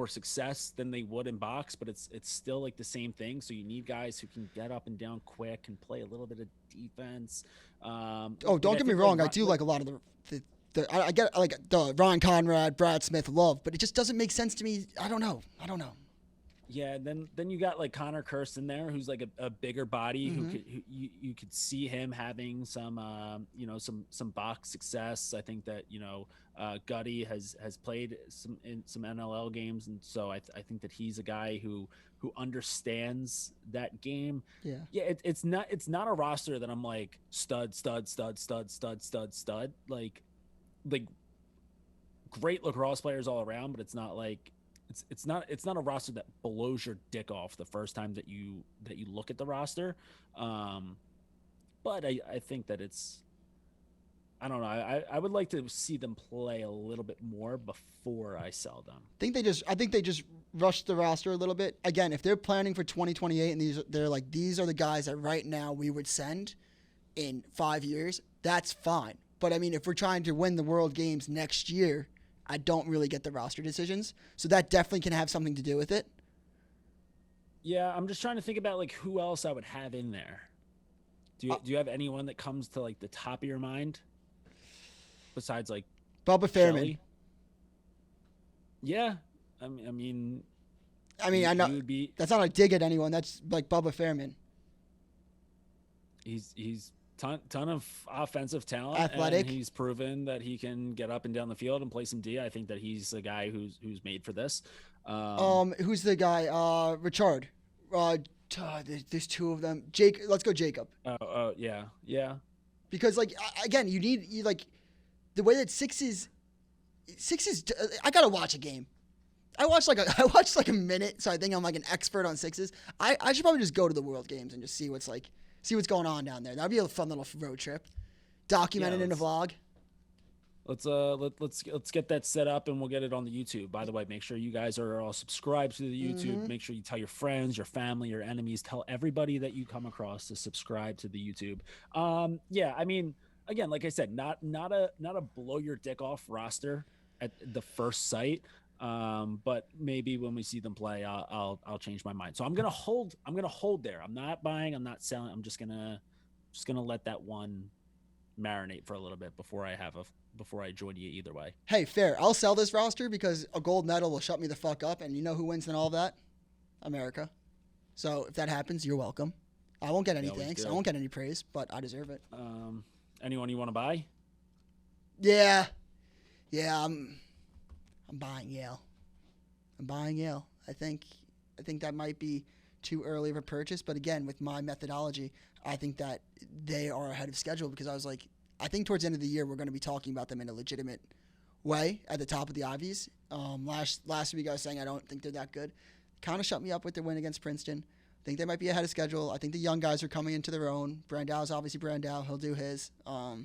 success than they would in box, but it's still like the same thing. So you need guys who can get up and down quick and play a little bit of defense. Don't get me wrong. I do like a lot of I get like the Ron Conrad, Brad Smith love, but it just doesn't make sense to me. I don't know. Yeah, then you got like Connor Kurst in there, who's like a bigger body, Mm-hmm. who you could see him having some some box success. I think that Gutty has played in some NLL games, and so I think that he's a guy who understands that game. Yeah. Yeah, it's not a roster that I'm like stud stud stud stud stud stud stud like great lacrosse players all around, but it's not like it's not a roster that blows your dick off the first time that you look at the roster. Um, but I think that I don't know. I would like to see them play a little bit more before I sell them. I think they just rushed the roster a little bit. Again, if they're planning for 2028 and these are the guys that right now we would send in 5 years, that's fine. But I mean, if we're trying to win the World Games next year, I don't really get the roster decisions. So that definitely can have something to do with it. Yeah, I'm just trying to think about like who else I would have in there. Do you have anyone that comes to like the top of your mind besides like Bubba Fairman. Shelley? Yeah, I mean, I know would be. that's not a dig at anyone. That's like Bubba Fairman. He's ton of offensive talent, Athletic. and he's proven that he can get up and down the field and play some D. I think that he's a guy who's made for this. Who's the guy? Richard. There's two of them. Jake. Let's go, Jacob. Yeah. Because like again, you like the way that sixes. I gotta watch a game. I watched like a minute, so I think I'm like an expert on sixes. I should probably just go to the World Games and just see what's going on down there. That'd be a fun little road trip, documented in a vlog. Let's get that set up, and we'll get it on the YouTube. By the way, make sure you guys are all subscribed to the YouTube. Mm-hmm. Make sure you tell your friends, your family, your enemies, tell everybody that you come across to subscribe to the YouTube. Yeah, I mean, again, like I said, not a blow your dick off roster at the first sight. But maybe when we see them play, I'll change my mind. So I'm gonna hold there. I'm not buying. I'm not selling. I'm just gonna let that one marinate for a little bit before I join you either way. Hey, fair. I'll sell this roster because a gold medal will shut me the fuck up, and you know who wins in all of that? America. So if that happens, you're welcome. I won't get any thanks. I won't get any praise, but I deserve it. Anyone you want to buy? Yeah. I'm buying Yale. I think that might be too early of a purchase, but again, with my methodology, I think that they are ahead of schedule because I think towards the end of the year we're going to be talking about them in a legitimate way at the top of the Ivies. Last week I was saying I don't think they're that good. Kind of shut me up with their win against Princeton. I think they might be ahead of schedule. I think the young guys are coming into their own. Brandau's obviously Brandau. He'll do his. I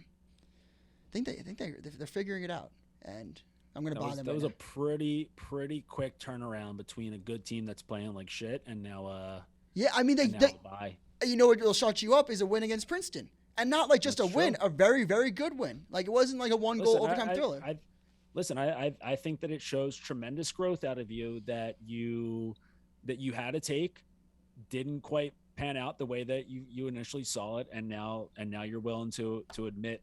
think they're figuring it out, and I'm going to buy them. That was a pretty quick turnaround between a good team that's playing like shit and now. Yeah, I mean they buy. You know what will shut you up is a win against Princeton, and not like just a win, a very very good win. Like it wasn't like a one goal overtime thriller. I think that it shows tremendous growth out of you that you had a take, didn't quite pan out the way that you initially saw it, and now you're willing to admit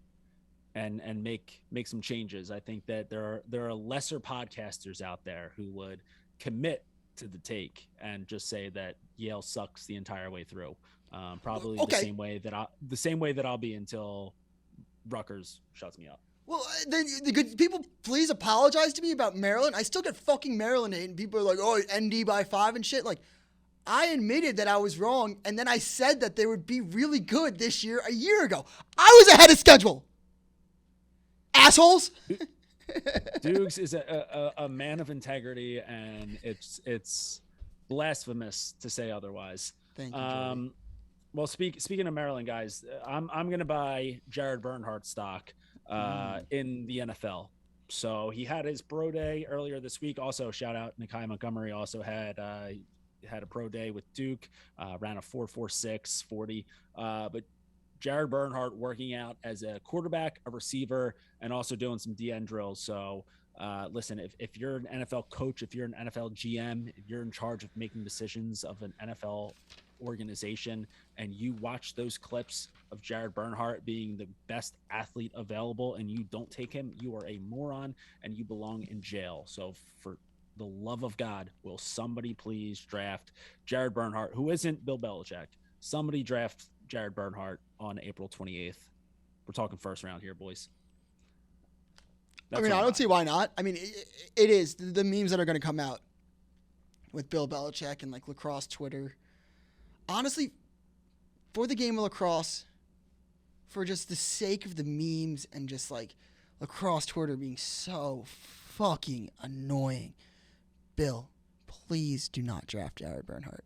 and make some changes. I think that there are lesser podcasters out there who would commit to the take and just say that Yale sucks the entire way through. Probably the same way that I'll be until Rutgers shuts me up. Well, then the good people, please apologize to me about Maryland. I still get fucking Maryland hate, and people are like, "Oh, ND by 5 and shit." Like, I admitted that I was wrong, and then I said that they would be really good this year a year ago. I was ahead of schedule. Assholes. Doogs is a man of integrity, and it's blasphemous to say otherwise. Thank you. Well, speaking of Maryland guys, I'm gonna buy Jared Bernhardt stock in the NFL. So he had his pro day earlier this week. Also, shout out Nakai Montgomery. Also had a pro day with Duke. Ran a 4.46 40. But Jared Bernhardt working out as a quarterback, a receiver, and also doing some DN drills. So listen, if you're an NFL coach, if you're an NFL GM, if you're in charge of making decisions of an NFL organization, and you watch those clips of Jared Bernhardt being the best athlete available and you don't take him, you are a moron and you belong in jail. So the love of God, will somebody please draft Jared Bernhardt, who isn't Bill Belichick? Somebody draft Jared Bernhardt on April 28th. We're talking first round here, boys. I mean, I don't see why not. I mean, it is the memes that are going to come out with Bill Belichick and like lacrosse Twitter. Honestly, for the game of lacrosse, for just the sake of the memes and just like lacrosse Twitter being so fucking annoying, Bill, please do not draft Jared Bernhardt.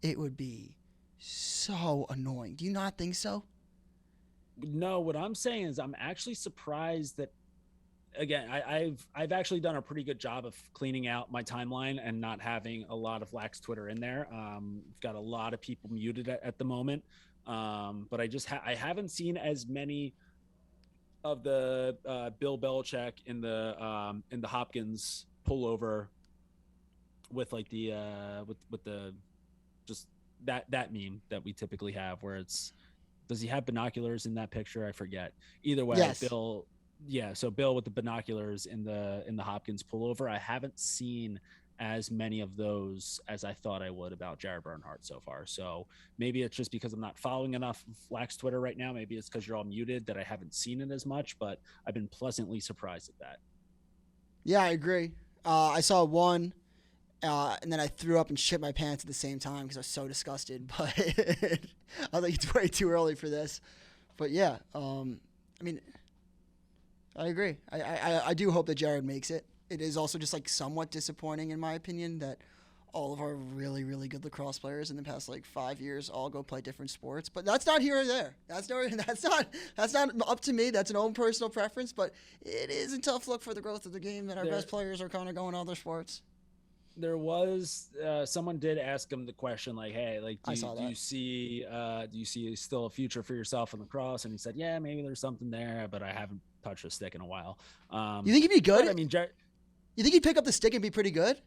It would be so annoying. Do you not think so? No, what I'm saying is I'm actually surprised that, again, I've actually done a pretty good job of cleaning out my timeline and not having a lot of lax Twitter in there. I've got a lot of people muted at the moment, but I haven't seen as many of the Bill Belichick in the Hopkins pullover with like the with the just that meme that we typically have, where it's, does he have binoculars in that picture? I forget. Either way, yes. Bill. Yeah, so Bill with the binoculars in the Hopkins pullover. I haven't seen as many of those as I thought I would about Jared Bernhardt so far. So maybe it's just because I'm not following enough Flax Twitter right now. Maybe it's because you're all muted that I haven't seen it as much, but I've been pleasantly surprised at that. Yeah, I agree. I saw one, and then I threw up and shit my pants at the same time because I was so disgusted. But I think it's way too early for this. But yeah, I mean, I agree. I do hope that Jared makes it. It is also just like somewhat disappointing, in my opinion, that all of our really, really good lacrosse players in the past like 5 years all go play different sports. But that's not here or there. That's not up to me. That's an own personal preference. But it is a tough look for the growth of the game that our best players are kind of going to other sports. There was someone did ask him the question, like, hey, like, do you see still a future for yourself in lacrosse? And he said, yeah, maybe there's something there, but I haven't touched a stick in a while. You think he'd be good? I mean, you think he'd pick up the stick and be pretty good?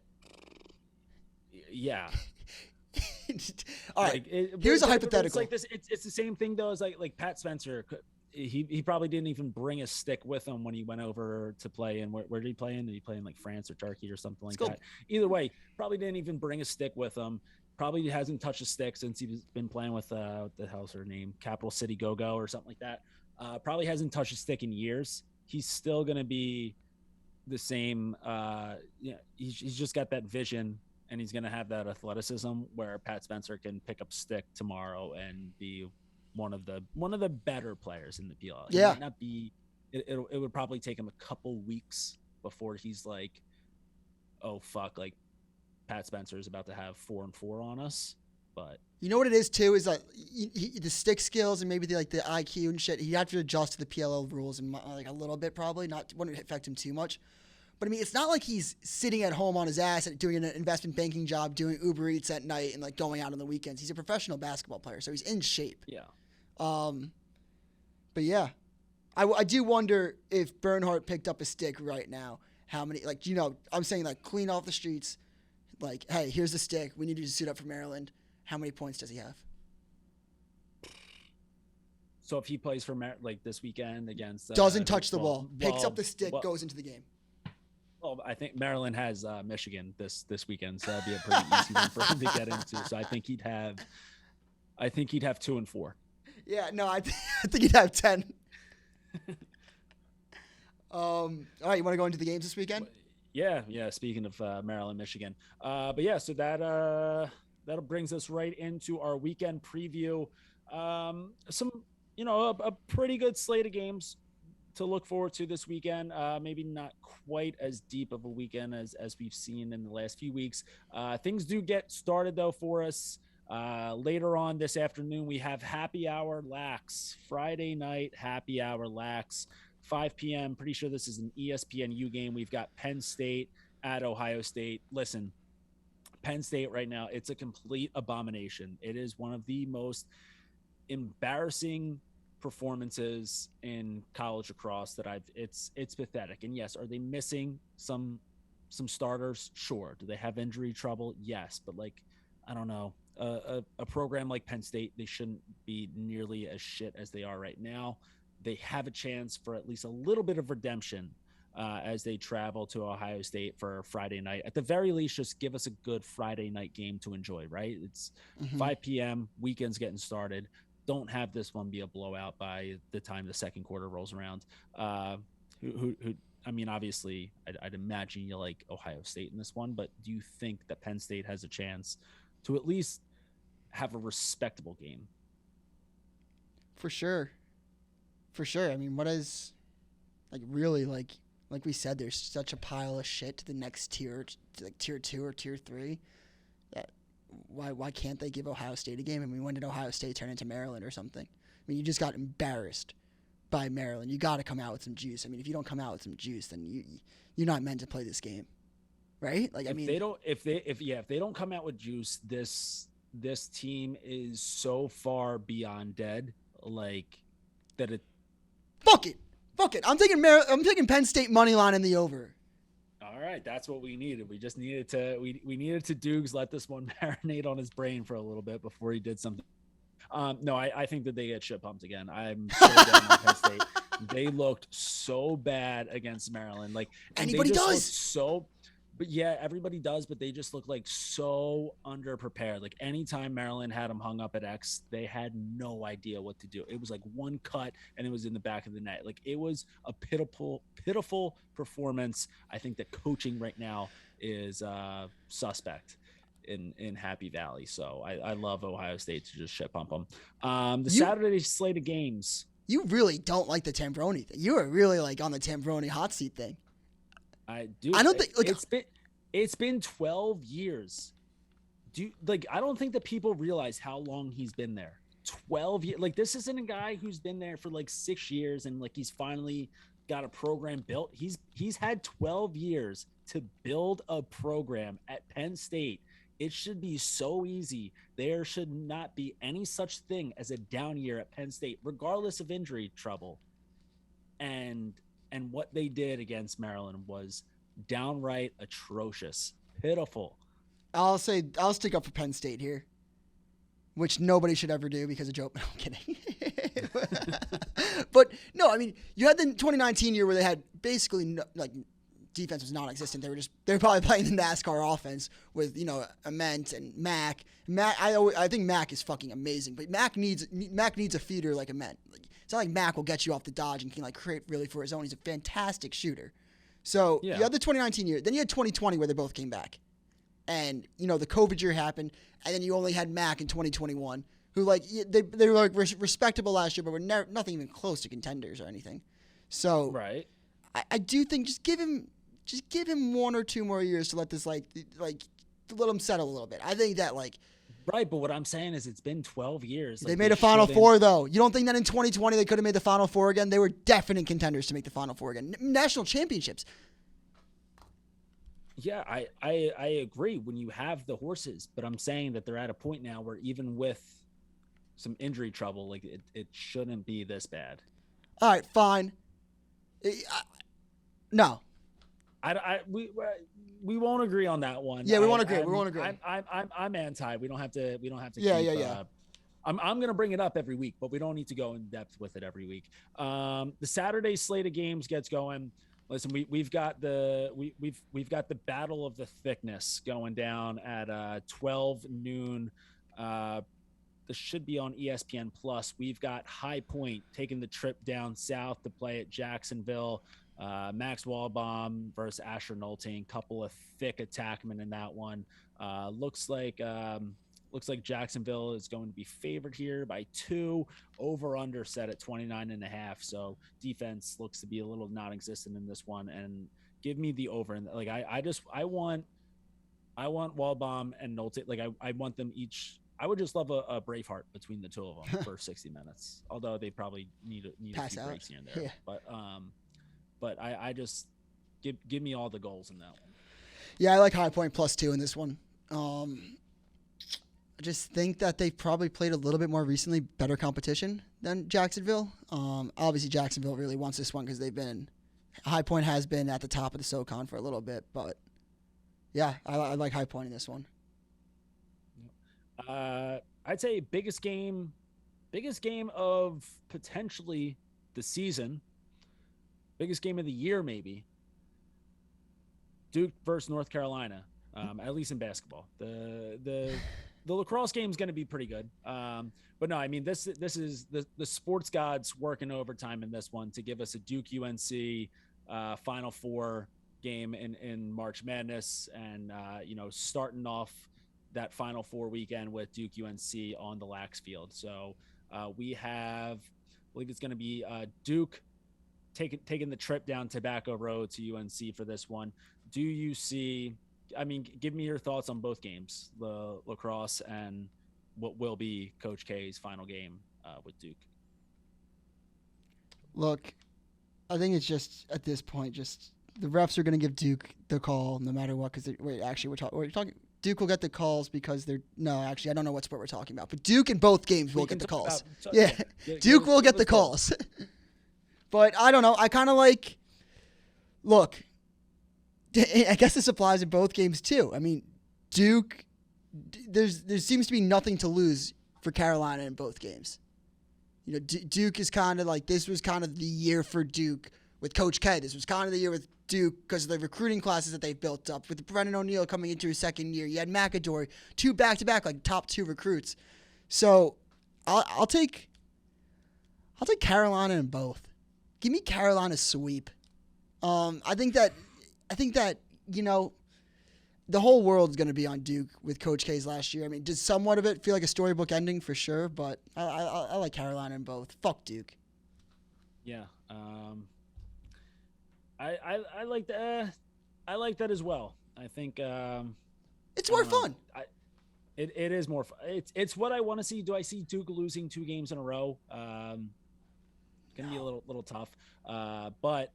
Yeah. All right. Here's a hypothetical. It's like this. It's the same thing though as like Pat Spencer. He probably didn't even bring a stick with him when he went over to play. And where did he play in? Did he play in like France or Turkey or something like that? Either way, probably didn't even bring a stick with him. Probably hasn't touched a stick since he's been playing with what the hell's her name? Capital City Go-Go or something like that. Probably hasn't touched a stick in years. He's still gonna be the same. He's just got that vision, and he's going to have that athleticism where Pat Spencer can pick up stick tomorrow and be one of the better players in the PL. Yeah. It might not be. It would probably take him a couple weeks before he's like, oh fuck, like Pat Spencer is about to have 4-4 on us. But you know what it is too is that the stick skills and maybe the IQ and shit. He'd have to adjust to the PLL rules and like a little bit probably. Wouldn't affect him too much. But I mean, it's not like he's sitting at home on his ass and doing an investment banking job, doing Uber Eats at night and like going out on the weekends. He's a professional basketball player, so he's in shape. Yeah. But yeah, I do wonder if Bernhardt picked up a stick right now. How many, like, I'm saying like clean off the streets. Like, hey, here's the stick. We need you to suit up for Maryland. How many points does he have? So if he plays for like this weekend against doesn't touch the ball, picks up the stick, goes into the game. Well, I think Maryland has Michigan this weekend, so that'd be a pretty easy one for him to get into. So I think he'd have 2 and 4. Yeah, no, I think he'd have 10. All right, you want to go into the games this weekend? Yeah. Speaking of Maryland, Michigan, but yeah, so that brings us right into our weekend preview. Some, a pretty good slate of games to look forward to this weekend. Maybe not quite as deep of a weekend as we've seen in the last few weeks. Things do get started though for us. Later on this afternoon, we have happy hour lax, Friday night happy hour lax, 5 p.m. Pretty sure this is an ESPNU game. We've got Penn State at Ohio State. Listen, Penn State right now, it's a complete abomination. It is one of the most embarrassing performances in college lacrosse that it's pathetic. And yes, are they missing some starters? Sure. Do they have injury trouble? Yes. But like, I don't know, a program like Penn State, they shouldn't be nearly as shit as they are right now. They have a chance for at least a little bit of redemption as they travel to Ohio State for Friday night. At the very least, just give us a good Friday night game to enjoy, right? It's 5 p.m., weekend's getting started. Don't have this one be a blowout by the time the second quarter rolls around. Who I mean, obviously, I'd imagine you like Ohio State in this one, but do you think that Penn State has a chance to at least have a respectable game? For sure. For sure. I mean, what is, like, really, like we said, there's such a pile of shit to the next tier, to like tier 2 or tier 3. That why can't they give Ohio State a game? I mean, when did Ohio State turn into Maryland or something? I mean, you just got embarrassed by Maryland. You got to come out with some juice. I mean, if you don't come out with some juice, then you're not meant to play this game, right? Like, I mean, if they don't come out with juice, this team is so far beyond dead, like that it. Fuck it. I'm taking Penn State money line in the over. All right, that's what we needed. We just needed to we needed to Doogs let this one marinate on his brain for a little bit before he did something. No, I think that they get shit pumped again. I'm so down on Penn State. They looked so bad against Maryland. Like anybody does. But yeah, everybody does. But they just look like so underprepared. Like anytime Maryland had them hung up at X, they had no idea what to do. It was like one cut and it was in the back of the net. Like it was a pitiful performance. I think that coaching right now is suspect in Happy Valley. So I love Ohio State to just shit pump them. Saturday slate of games. You really don't like the Tambroni thing. You are really like on the Tambroni hot seat thing. I do. I don't think it's been 12 years. I don't think that people realize how long he's been there. 12 years. Like this isn't a guy who's been there for like 6 years and like he's finally got a program built. He's had 12 years to build a program at Penn State. It should be so easy. There should not be any such thing as a down year at Penn State, regardless of injury trouble. And what they did against Maryland was downright atrocious, pitiful. I'll stick up for Penn State here, which nobody should ever do because of Joe. No, I'm kidding. But no, I mean, you had the 2019 year where they had basically defense was non-existent. They were probably playing the NASCAR offense with Ament and Mac. I think Mac is fucking amazing, but Mac needs a feeder like Ament. Like, it's not like Mac will get you off the dodge and can like create really for his own. He's a fantastic shooter. So you had the 2019 year, then you had 2020 where they both came back, and the COVID year happened, and then you only had Mac in 2021, who like they were like respectable last year, but were nothing even close to contenders or anything. So right, I do think just give him 1 or 2 more years to let this to let him settle a little bit. I think that right, but what I'm saying is it's been 12 years. They made a Final Four, though. You don't think that in 2020 they could have made the Final Four again? They were definite contenders to make the Final Four again. National championships. Yeah, I agree when you have the horses, but I'm saying that they're at a point now where even with some injury trouble, like it shouldn't be this bad. All right, fine. No. We won't agree on that one. Yeah, we won't agree. We won't agree. I'm anti. We don't have to. Yeah. I'm gonna bring it up every week, but we don't need to go in depth with it every week. The Saturday slate of games gets going. Listen, we've got the battle of the thickness going down at 12 noon. This should be on ESPN Plus. We've got High Point taking the trip down south to play at Jacksonville. Max Wahlbaum versus Asher Nolting, couple of thick attackmen in that one. Looks like Jacksonville is going to be favored here by 2, over under set at 29.5. So defense looks to be a little non-existent in this one, and give me the over. And like, I want Wahlbaum and Nolting. Like I want them each. I would just love a Braveheart between the two of them for 60 minutes, although they probably need a few breaks here and there. Yeah. But I just give me all the goals in that one. Yeah, I like High Point +2 in this one. I just think that they've probably played a little bit more recently, better competition than Jacksonville. Obviously, Jacksonville really wants this one because High Point has been at the top of the SoCon for a little bit. But yeah, I like High Point in this one. I'd say biggest game of potentially the season. Biggest game of the year, maybe. Duke versus North Carolina, at least in basketball. The lacrosse game is going to be pretty good. But no, I mean this is the sports gods working overtime in this one to give us a Duke UNC Final Four game in March Madness, and starting off that Final Four weekend with Duke UNC on the Lax Field. So we have, I believe it's going to be Duke taking the trip down Tobacco Road to UNC for this one. Do you see? I mean, give me your thoughts on both games, the lacrosse and what will be Coach K's final game with Duke. Look, I think it's just at this point, just the refs are going to give Duke the call no matter what. Because we're talking. Duke will get the calls because they're actually I don't know what sport we're talking about, but Duke in both games will get the calls. Duke will get the calls. But I don't know. I kind of like. Look, I guess this applies in both games too. I mean, Duke. There seems to be nothing to lose for Carolina in both games. Duke is kind of like, this was kind of the year for Duke with Coach K. This was kind of the year with Duke because of the recruiting classes that they've built up. With Brennan O'Neill coming into his second year, you had McAdory, 2 back-to-back, like top 2 recruits. So I'll take Carolina in both. Give me Carolina sweep. I think that the whole world's going to be on Duke with Coach K's last year. I mean, does somewhat of it feel like a storybook ending for sure? But I like Carolina in both. Fuck Duke. Yeah, I like that. I like that as well. I think it's more fun. It is more fun. It's what I want to see. Do I see Duke losing 2 games in a row? Gonna be a little tough. But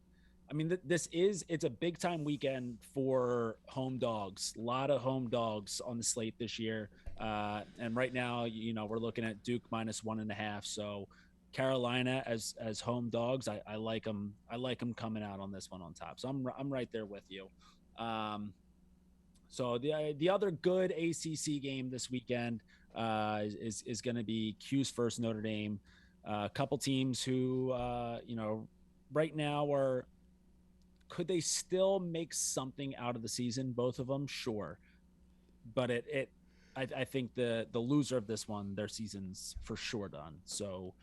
I mean, it's a big time weekend for home dogs. A lot of home dogs on the slate this year. And right now, we're looking at Duke -1.5. So Carolina as home dogs, I like them. I like them coming out on this one on top. So I'm right there with you. So the other good ACC game this weekend is going to be Cuse versus Notre Dame. A couple teams who right now could they still make something out of the season? Both of them, sure, but I think the loser of this one, their season's for sure done. So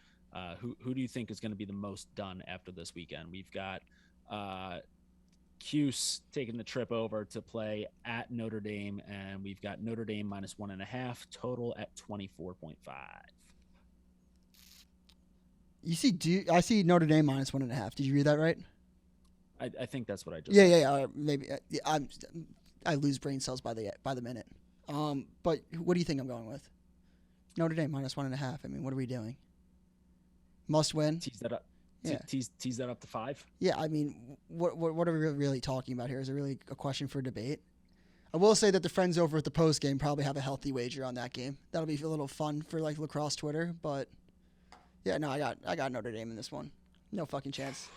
who do you think is going to be the most done after this weekend? We've got Cuse taking the trip over to play at Notre Dame, and we've got Notre Dame -1.5, total at 24.5. I see Notre Dame -1.5. Did you read that right? I think that's what I just said. Yeah. Maybe I lose brain cells by the minute. But what do you think I'm going with? Notre Dame -1.5. I mean, what are we doing? Must win. Tease that up. Yeah. Tease that up to 5. Yeah. I mean, what are we really talking about here? Is it really a question for debate? I will say that the friends over at the post game probably have a healthy wager on that game. That'll be a little fun for like lacrosse Twitter, but yeah, no, I got Notre Dame in this one. No fucking chance.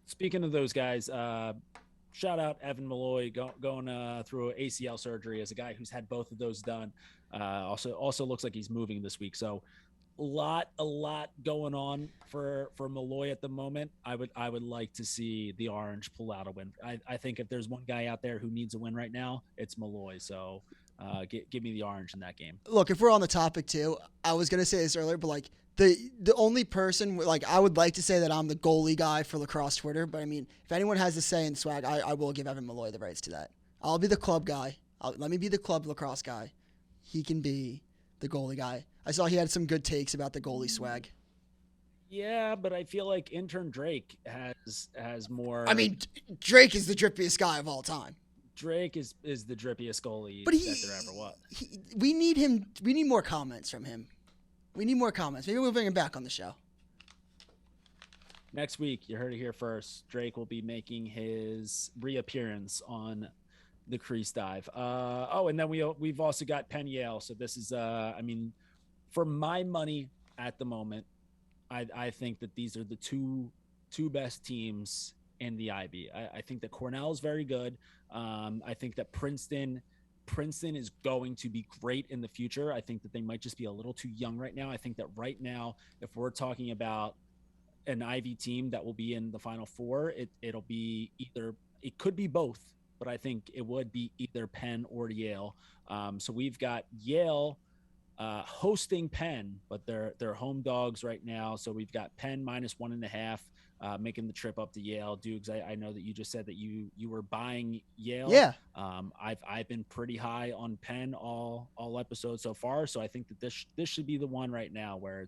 Speaking of those guys, shout out Evan Malloy going through ACL surgery as a guy who's had both of those done. Also looks like he's moving this week. So a lot going on for Malloy at the moment. I would like to see the Orange pull out a win. I think if there's one guy out there who needs a win right now, it's Malloy. So give me the Orange in that game. Look, if we're on the topic too, I was gonna say this earlier, but like the only person, like, I would like to say that I'm the goalie guy for lacrosse Twitter, but I mean, if anyone has a say in swag, I will give Evan Malloy the rights to that. I'll be the club guy. Let me be the club lacrosse guy. He can be the goalie guy. I saw he had some good takes about the goalie swag. Yeah, but I feel like intern Drake has more. I mean, Drake is the drippiest guy of all time. Drake is the drippiest goalie that there ever was. We need him. We need more comments from him. We need more comments. Maybe we'll bring him back on the show. Next week, you heard it here first. Drake will be making his reappearance on the Crease Dive. And then we've also got Penn Yale. So this is, for my money at the moment, I think that these are the two best teams in the IB. I think that Cornell is very good. I think that Princeton is going to be great in the future. I think that they might just be a little too young right now. I think that right now, if we're talking about an Ivy team that will be in the Final Four, it'll be it could be both, but I think it would be either Penn or Yale. So we've got Yale hosting Penn, but they're home dogs right now. So we've got Penn -1.5, making the trip up to Yale. Doogs, I know that you just said that you were buying Yale. Yeah. I've been pretty high on Penn all episodes so far. So I think that this should be the one right now where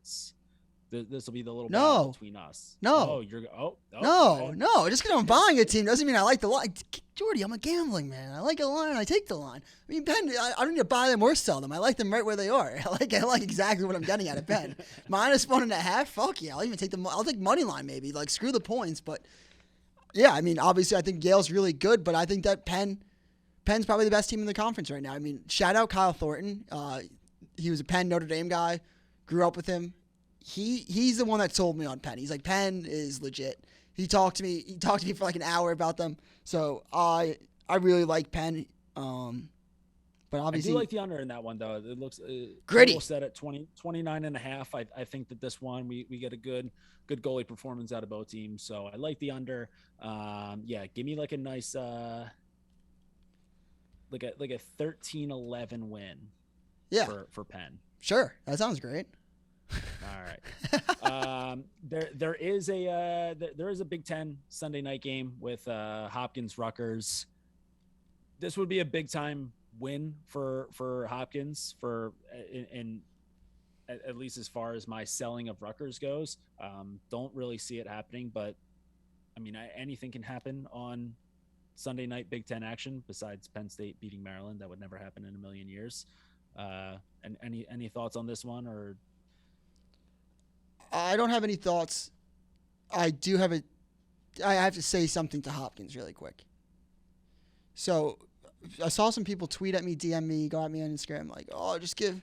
this will be the little battle between us. No. No. Just because I'm buying a team doesn't mean I like the line. Jordie, I'm a gambling man. I like a line. I take the line. I mean, Penn, I don't need to buy them or sell them. I like them right where they are. I like exactly what I'm getting out of Penn. -1.5. Fuck yeah. I'll even take I'll take money line maybe. Like screw the points. But yeah, I mean, obviously I think Yale's really good, but I think that Penn's probably the best team in the conference right now. I mean, shout out Kyle Thornton. He was a Penn Notre Dame guy. Grew up with him. He's the one that sold me on Penn. He's like, Penn is legit. He talked to me for like an hour about them. So I really like Penn. But obviously I do like the under in that one though. It looks gritty. Set at 29.5. I think that this one we get a good goalie performance out of both teams. So I like the under. Give me like a nice like a 13-11 win. Yeah. For Penn. Sure, that sounds great. All right. There is a Big Ten Sunday night game with Hopkins Rutgers. This would be a big time win for Hopkins in at least as far as my selling of Rutgers goes. Don't really see it happening, but I mean anything can happen on Sunday night Big Ten action besides Penn State beating Maryland. That would never happen in a million years. And any thoughts on this one? Or I don't have any thoughts. I have to say something to Hopkins really quick. So I saw some people tweet at me, DM me, go at me on Instagram like, oh, just give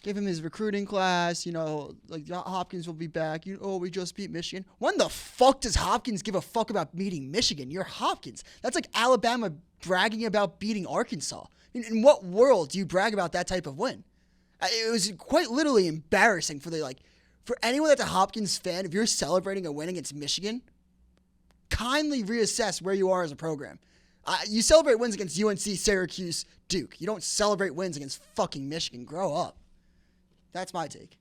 him his recruiting class. You know, like Hopkins will be back. We just beat Michigan. When the fuck does Hopkins give a fuck about beating Michigan? You're Hopkins. That's like Alabama bragging about beating Arkansas. In what world do you brag about that type of win? It was quite literally embarrassing for anyone that's a Hopkins fan. If you're celebrating a win against Michigan, kindly reassess where you are as a program. You celebrate wins against UNC, Syracuse, Duke. You don't celebrate wins against fucking Michigan. Grow up. That's my take.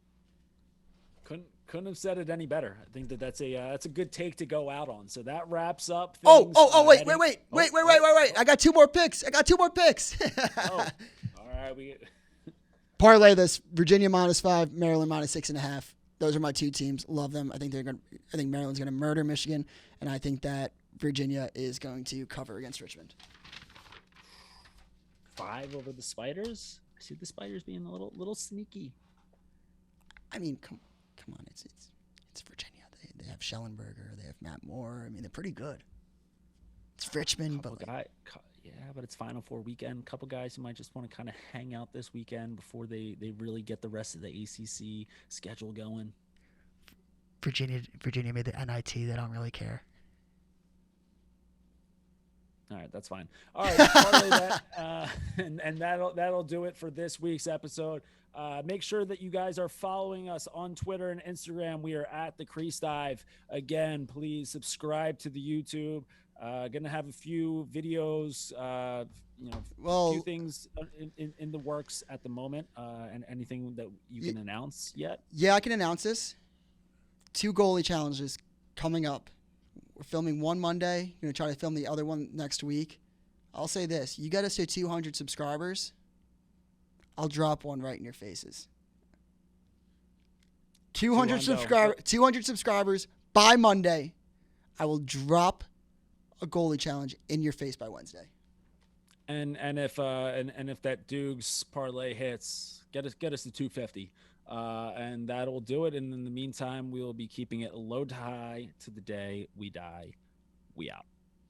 Couldn't have said it any better. I think that's a good take to go out on. So that wraps up. Wait. I got two more picks. All right, parlay this: Virginia -5, Maryland -6.5. Those are my two teams. Love them. I think Maryland's gonna murder Michigan, and I think that Virginia is going to cover against Richmond. 5 over the Spiders. I see the Spiders being a little sneaky. I mean, come on, it's Virginia. They have Schellenberger. They have Matt Moore. I mean, they're pretty good. It's Richmond, but it's Final Four weekend. Couple guys who might just want to kind of hang out this weekend before they really get the rest of the ACC schedule going. Virginia made the NIT. They don't really care. All right, that's fine. All right, parlay that, and that'll do it for this week's episode. Make sure that you guys are following us on Twitter and Instagram. We are at the Crease Dive. Again, please subscribe to the YouTube. Gonna have a few videos, a few things in the works at the moment. And anything that you can announce yet? Yeah, I can announce this. 2 goalie challenges coming up. We're filming one Monday. Going to try to film the other one next week. I'll say this. You get us to 200 subscribers, I'll drop one right in your faces. 200 subscribers by Monday. I will drop a goalie challenge in your face by Wednesday. And if that Doogs parlay hits, get us to 250. And that'll do it. And in the meantime, we will be keeping it low to high to the day we die. We out.